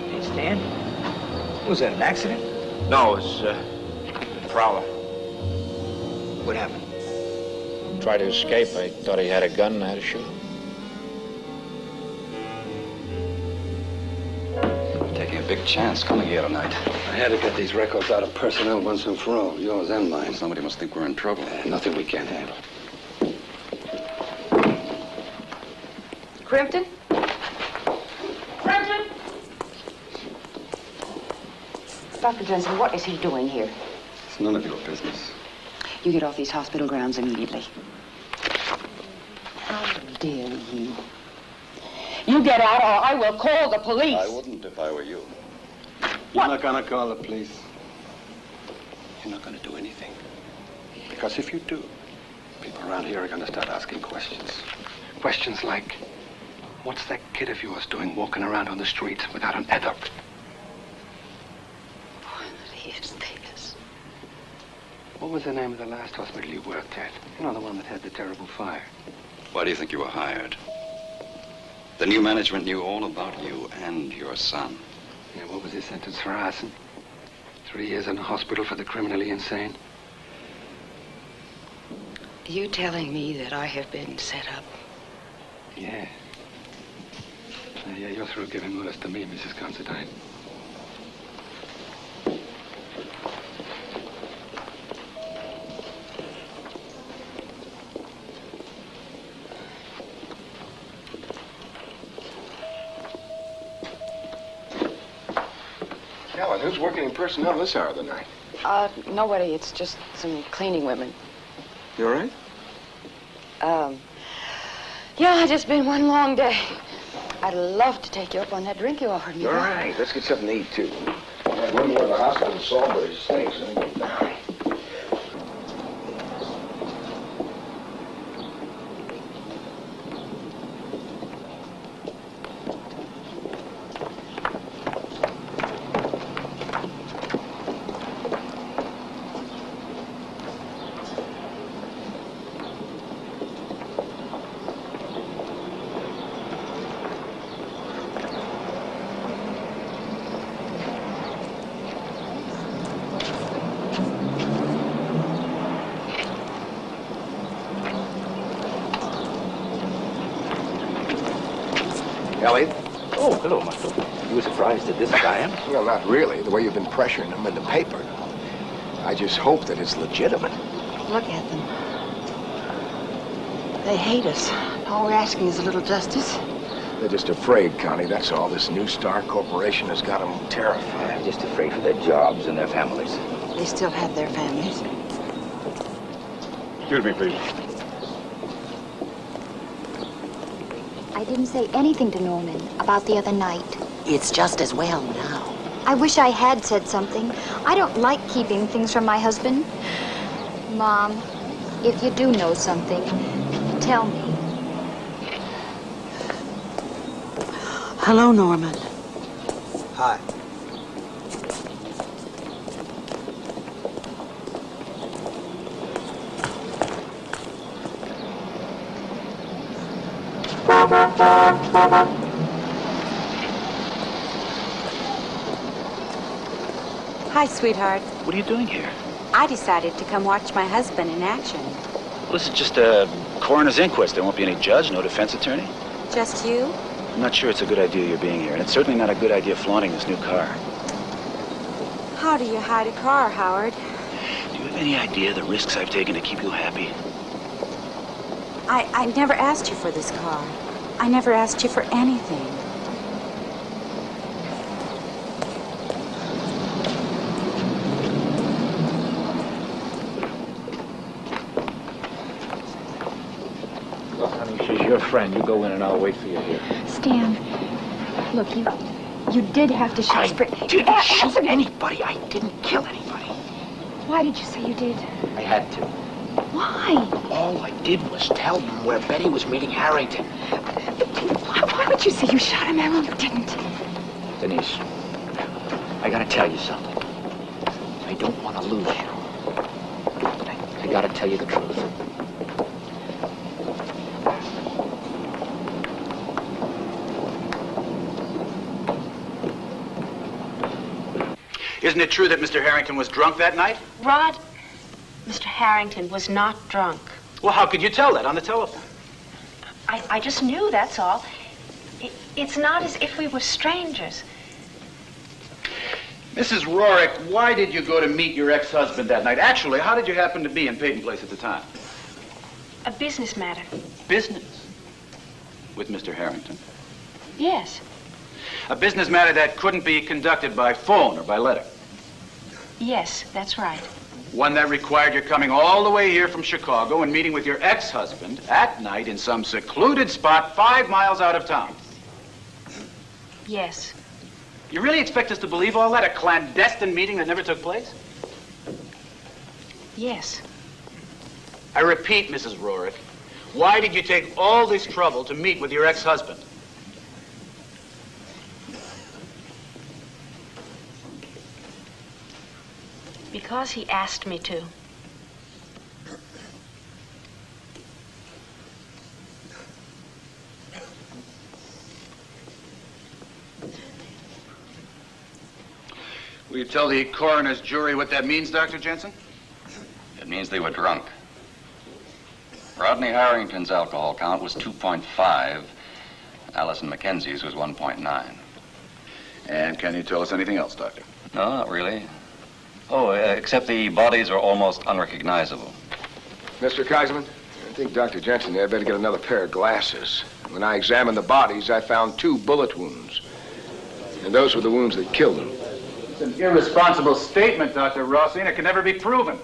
Hey, Stan? Was that an accident? No, it's, Prowler. What happened? Tried to escape. I thought he had a gun and I had to shoot him. Taking a big chance coming here tonight. I had to get these records out of personnel once and for all, yours and mine. Somebody must think we're in trouble. Nothing we can't handle. Crimpton? Crimpton? Dr. Jensen, what is he doing here? It's none of your business. You get off these hospital grounds immediately. How dare you? You get out or I will call the police. I wouldn't if I were you. You're not gonna call the police. You're not gonna do anything. Because if you do, people around here are gonna start asking questions. Questions like, what's that kid of yours doing walking around on the street without an adult? What was the name of the last hospital you worked at? You know, the one that had the terrible fire. Why do you think you were hired? The new management knew all about you and your son. Yeah, what was his sentence for arson? 3 years in a hospital for the criminally insane? You telling me that I have been set up? Yeah. Yeah, you're through giving orders to me, Mrs. Considine. Helen, who's working in personnel this hour of the night? Nobody. It's just some cleaning women. You all right? Yeah, it's just been one long day. I'd love to take you up on that drink you offered me. All right, let's get something to eat, too. I had one more in the hospital in Salisbury stinks. I think we'll die. Elliot? Oh, hello, Marshal. You were surprised at this, as I am? Well, not really. The way you've been pressuring them in the paper. I just hope that it's legitimate. Look at them. They hate us. All we're asking is a little justice. They're just afraid, Connie, that's all. This New Star Corporation has got them terrified. I'm just afraid for their jobs and their families. They still have their families. Excuse me, please. I didn't say anything to Norman about the other night. It's just as well now. I wish I had said something. I don't like keeping things from my husband. Mom, if you do know something, tell me. Hello, Norman. Hi. Hi, sweetheart. What are you doing here? I decided to come watch my husband in action. Well, this is just a coroner's inquest. There won't be any judge, no defense attorney. Just you? I'm not sure it's a good idea you're being here, and it's certainly not a good idea flaunting this new car. How do you hide a car, Howard? Do you have any idea the risks I've taken to keep you happy? I never asked you for this car. I never asked you for anything. Look, honey, she's your friend. You go in and I'll wait for you here. Stan, look, you did have to shoot Spring. I didn't shoot anybody. I didn't kill anybody. Why did you say you did? I had to. Why? All I did was tell them where Betty was meeting Harrington. Why would you say you shot him? I mean, you didn't. Denise, I gotta tell you something. I don't want to lose you. I gotta tell you the truth. Isn't it true that Mr. Harrington was drunk that night? Rod, Mr. Harrington was not drunk. Well, how could you tell that on the telephone? I just knew, that's all. It's not as if we were strangers. Mrs. Rorick, why did you go to meet your ex-husband that night? Actually, how did you happen to be in Peyton Place at the time? A business matter. Business? With Mr. Harrington? Yes. A business matter that couldn't be conducted by phone or by letter? Yes, that's right. One that required your coming all the way here from Chicago and meeting with your ex-husband at night in some secluded spot 5 miles out of town? Yes. You really expect us to believe all that? A clandestine meeting that never took place? Yes. I repeat, Mrs. Rorick, why did you take all this trouble to meet with your ex-husband? Because he asked me to. Will you tell the coroner's jury what that means, Dr. Jensen? It means they were drunk. Rodney Harrington's alcohol count was 2.5, Allison Mackenzie's was 1.9. And can you tell us anything else, Doctor? No, not really. Oh, except the bodies are almost unrecognizable. Mr. Kaiserman, I think Dr. Jensen there better get another pair of glasses. When I examined the bodies, I found 2 bullet wounds. And those were the wounds that killed them. It's an irresponsible statement, Dr. Rossi, and it can never be proven.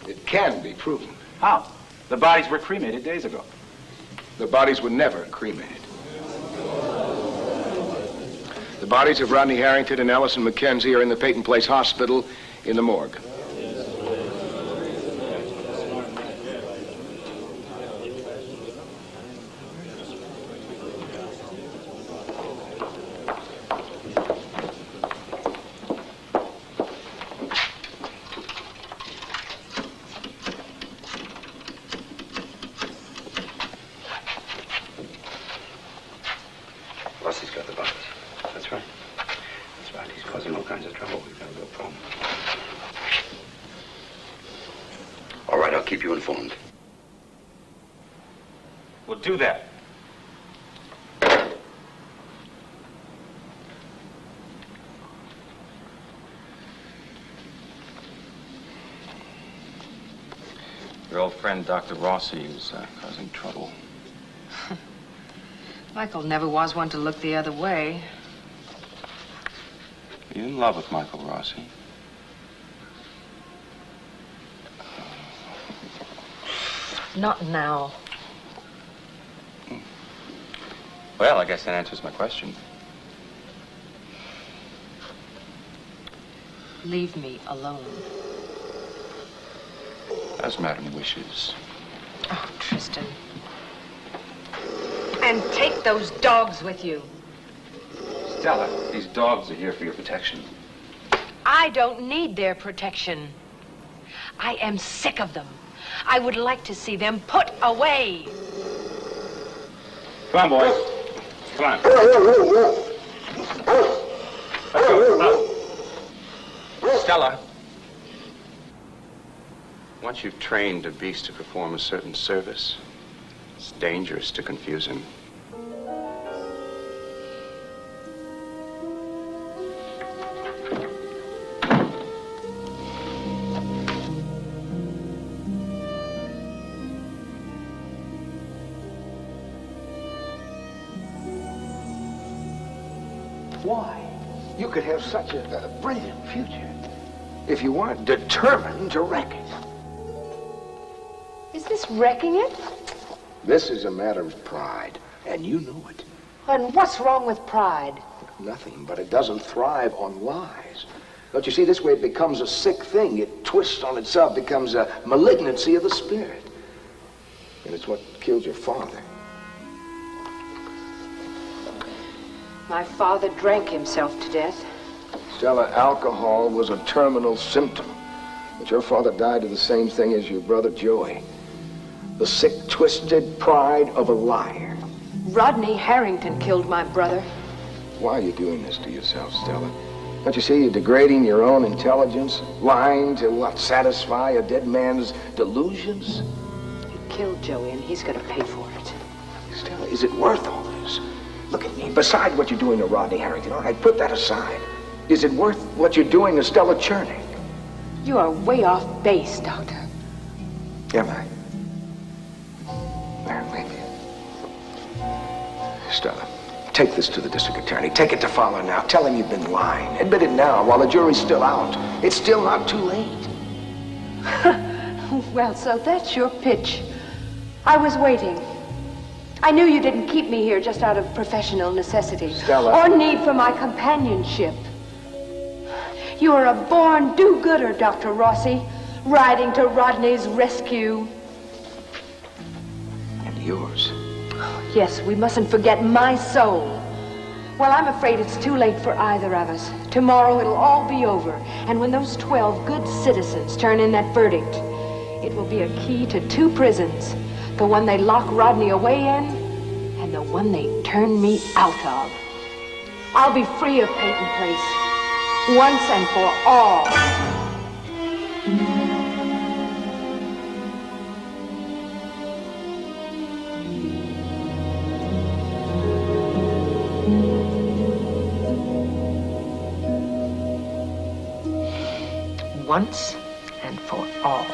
It can be proven. How? The bodies were cremated days ago. The bodies were never cremated. The bodies of Rodney Harrington and Allison Mackenzie are in the Peyton Place Hospital in the morgue. Rossi's got the bodies. That's right. That's right. He's causing all kinds of trouble. We've got a real problem. All right, I'll keep you informed. We'll do that. Your old friend, Dr. Rossi, is causing trouble. Michael never was one to look the other way. Are you in love with Michael Rossi? Not now. Well, I guess that answers my question. Leave me alone. As Madam wishes. Oh, Tristan. And take those dogs with you. Stella, these dogs are here for your protection. I don't need their protection. I am sick of them. I would like to see them put away. Come on, boys. Come on. Let's go. Stella. Once you've trained a beast to perform a certain service, it's dangerous to confuse him. Why? You could have such a brilliant future if you weren't determined to wreck it. Is this wrecking it? This is a matter of pride, and you know it. And what's wrong with pride? Nothing, but it doesn't thrive on lies. Don't you see, this way it becomes a sick thing. It twists on itself, becomes a malignancy of the spirit. And it's what killed your father. My father drank himself to death. Stella, alcohol was a terminal symptom. But your father died of the same thing as your brother Joey. The sick, twisted pride of a liar. Rodney Harrington killed my brother. Why are you doing this to yourself, Stella? Don't you see you're degrading your own intelligence? Lying to what? Satisfy a dead man's delusions? He killed Joey, and he's gonna pay for it. Stella, is it worth all this? Look at me. Beside what you're doing to Rodney Harrington, all right, put that aside. Is it worth what you're doing to Stella Chernick? You are way off base, Doctor. Am I? Well, maybe. Stella, take this to the district attorney. Take it to Fowler now. Tell him you've been lying. Admit it now while the jury's still out. It's still not too late. Well, so that's your pitch. I was waiting. I knew you didn't keep me here just out of professional necessity. Stella. Or need for my companionship. You are a born do-gooder, Dr. Rossi, riding to Rodney's rescue. And yours. Yes, we mustn't forget my soul. Well, I'm afraid it's too late for either of us. Tomorrow it'll all be over. And when those 12 good citizens turn in that verdict, it will be a key to 2 prisons. The one they lock Rodney away in, and the one they turn me out of. I'll be free of Peyton Place, once and for all. once and for all.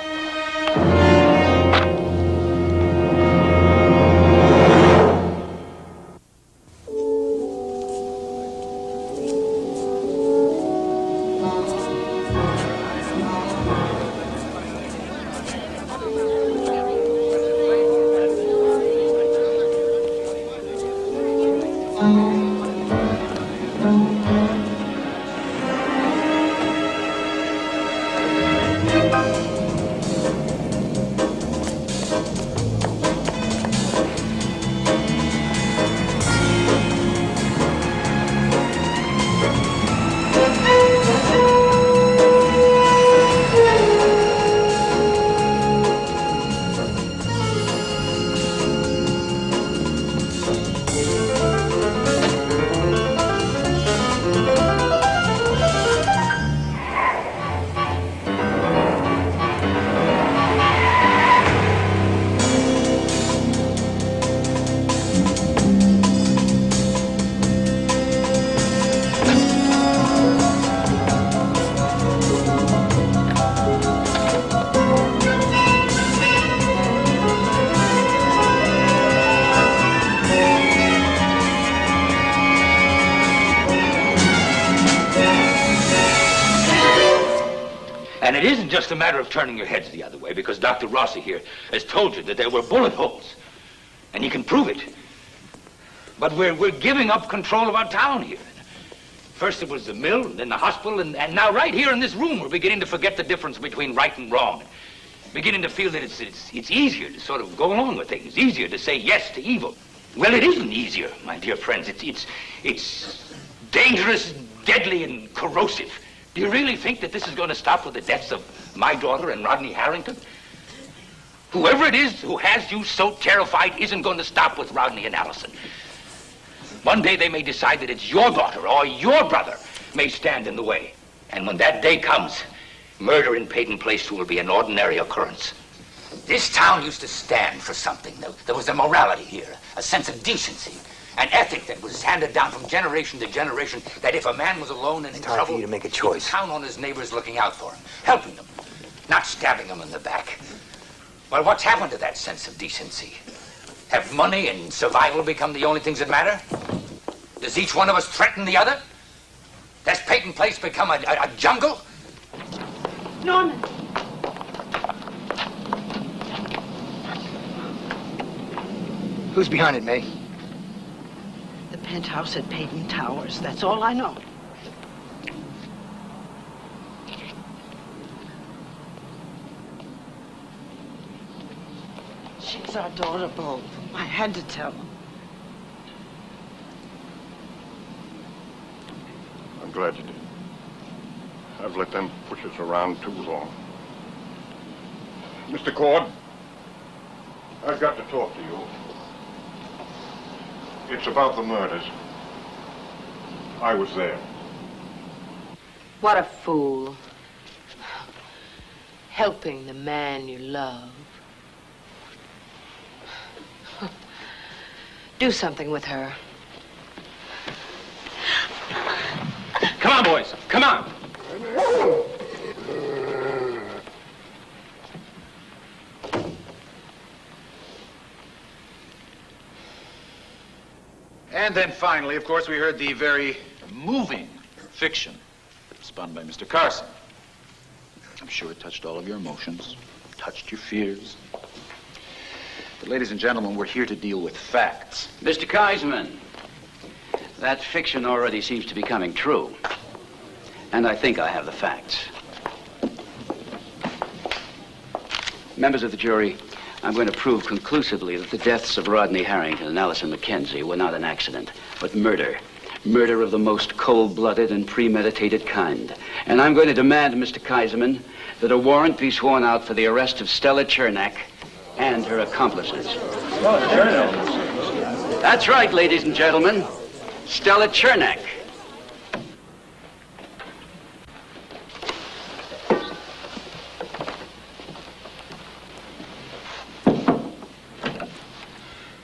And it isn't just a matter of turning your heads the other way, because Dr. Rossi here has told you that there were bullet holes. And he can prove it. But we're giving up control of our town here. First it was the mill, then the hospital, and now right here in this room we're beginning to forget the difference between right and wrong. Beginning to feel that it's easier to sort of go along with things, easier to say yes to evil. Well, it isn't easier, my dear friends. It's dangerous, deadly, and corrosive. Do you really think that this is going to stop with the deaths of my daughter and Rodney Harrington? Whoever it is who has you so terrified isn't going to stop with Rodney and Allison. One day they may decide that it's your daughter or your brother may stand in the way. And when that day comes, murder in Peyton Place will be an ordinary occurrence. This town used to stand for something. There was a morality here, a sense of decency, an ethic that was handed down from generation to generation, that if a man was alone and in trouble, for you to make a choice. He could count on his neighbors looking out for him, helping them, not stabbing them in the back. Well, what's happened to that sense of decency? Have money and survival become the only things that matter? Does each one of us threaten the other? Does Peyton Place become a jungle? Norman! Who's behind it, May? The penthouse at Peyton Towers. That's all I know. She's our daughter, Bo. I had to tell him. I'm glad you did. I've let them push us around too long. Mr. Cord, I've got to talk to you. It's about the murders. I was there. What a fool. Helping the man you love. Do something with her. Come on, boys. Come on. And then finally, of course, we heard the very moving fiction spun by Mr. Carson. I'm sure it touched all of your emotions, touched your fears. But ladies and gentlemen, we're here to deal with facts. Mr. Kaisman, that fiction already seems to be coming true. And I think I have the facts. Members of the jury, I'm going to prove conclusively that the deaths of Rodney Harrington and Allison Mackenzie were not an accident, but murder. Murder of the most cold-blooded and premeditated kind. And I'm going to demand, Mr. Kaisman, that a warrant be sworn out for the arrest of Stella Chernak and her accomplices. That's right, ladies and gentlemen. Stella Chernak.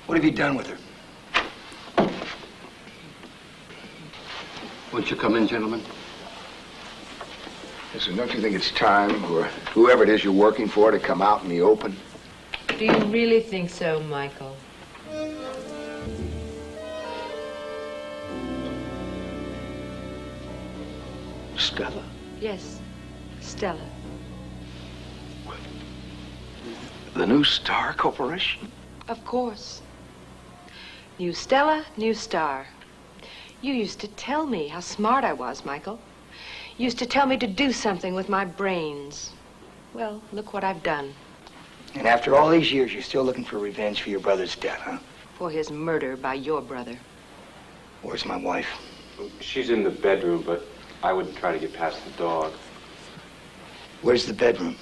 What have you done with her? Won't you come in, gentlemen? Listen, don't you think it's time for whoever it is you're working for to come out in the open? Do you really think so, Michael? Stella? Yes, Stella. The New Star Corporation? Of course. New Stella, new star. You used to tell me how smart I was, Michael. You used to tell me to do something with my brains. Well, look what I've done. And after all these years, you're still looking for revenge for your brother's death, huh? For his murder by your brother. Where's my wife? She's in the bedroom, but I wouldn't try to get past the dog. Where's the bedroom?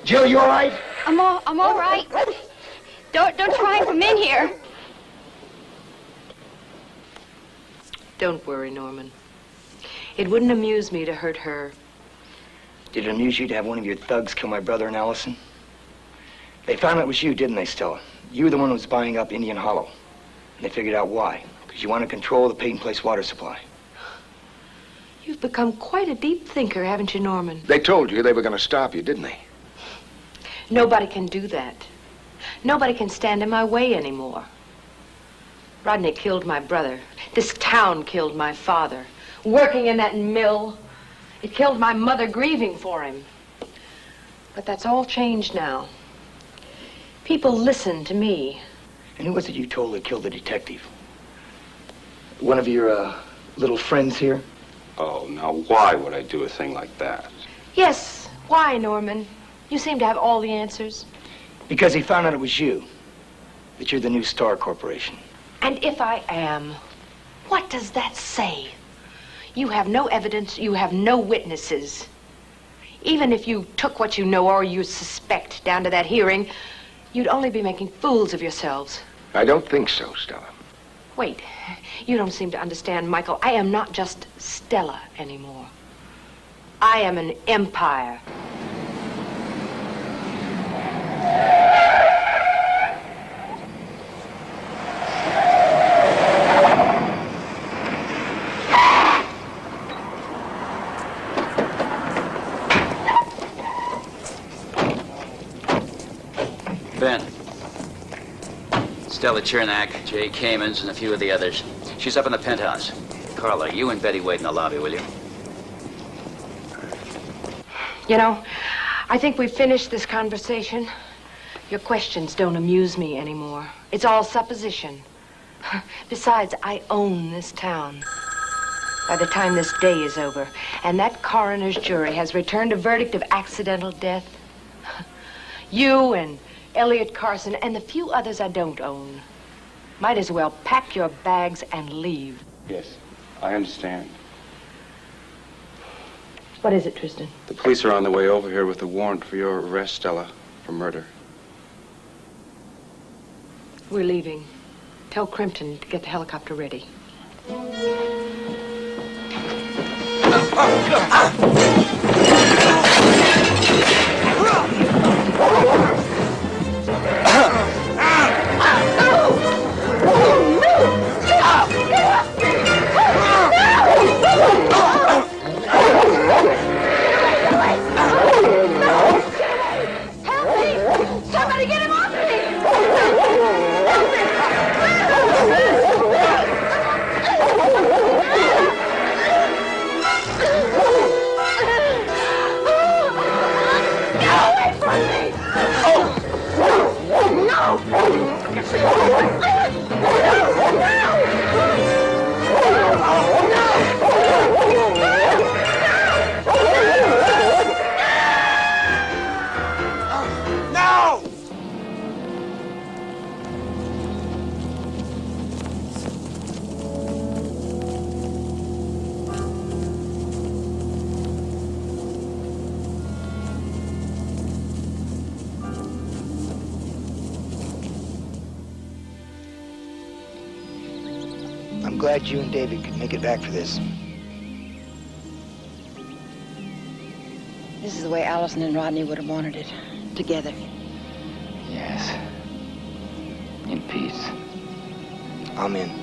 Jill, you all right? I'm all right. Don't try and come in here. Don't worry, Norman. It wouldn't amuse me to hurt her. Did it amuse you to have one of your thugs kill my brother and Allison? They found out it was you, didn't they, Stella? You were the one who was buying up Indian Hollow. And they figured out why. Because you want to control the Peyton Place water supply. You've become quite a deep thinker, haven't you, Norman? They told you they were going to stop you, didn't they? Nobody can do that. Nobody can stand in my way anymore. Rodney killed my brother. This town killed my father. Working in that mill, it killed my mother grieving for him. But that's all changed now. People listen to me. And who was it you told that killed the detective? One of your, little friends here? Oh, now why would I do a thing like that? Yes, why, Norman? You seem to have all the answers. Because he found out it was you. That you're the New Star Corporation. And if I am, what does that say? You have no evidence, you have no witnesses. Even if you took what you know or you suspect down to that hearing, you'd only be making fools of yourselves. I don't think so, Stella. Wait, you don't seem to understand, Michael. I am not just Stella anymore. I am an empire. Ben. Stella Chernak, Jay Kamens, and a few of the others. She's up in the penthouse. Carla, you and Betty wait in the lobby, will you? You know, I think we've finished this conversation. Your questions don't amuse me anymore. It's all supposition. Besides, I own this town. By the time this day is over, and that coroner's jury has returned a verdict of accidental death, you and Elliot Carson and the few others I don't own might as well pack your bags and leave. Yes, I understand. What is it, Tristan? The police are on their way over here with a warrant for your arrest, Stella, for murder. We're leaving. Tell Crimpton to get the helicopter ready. Somebody get him off me! Get away from me! No! I'm glad you and David could make it back for this. This is the way Allison and Rodney would have wanted it. Together. Yes. dies. In peace. I'm in.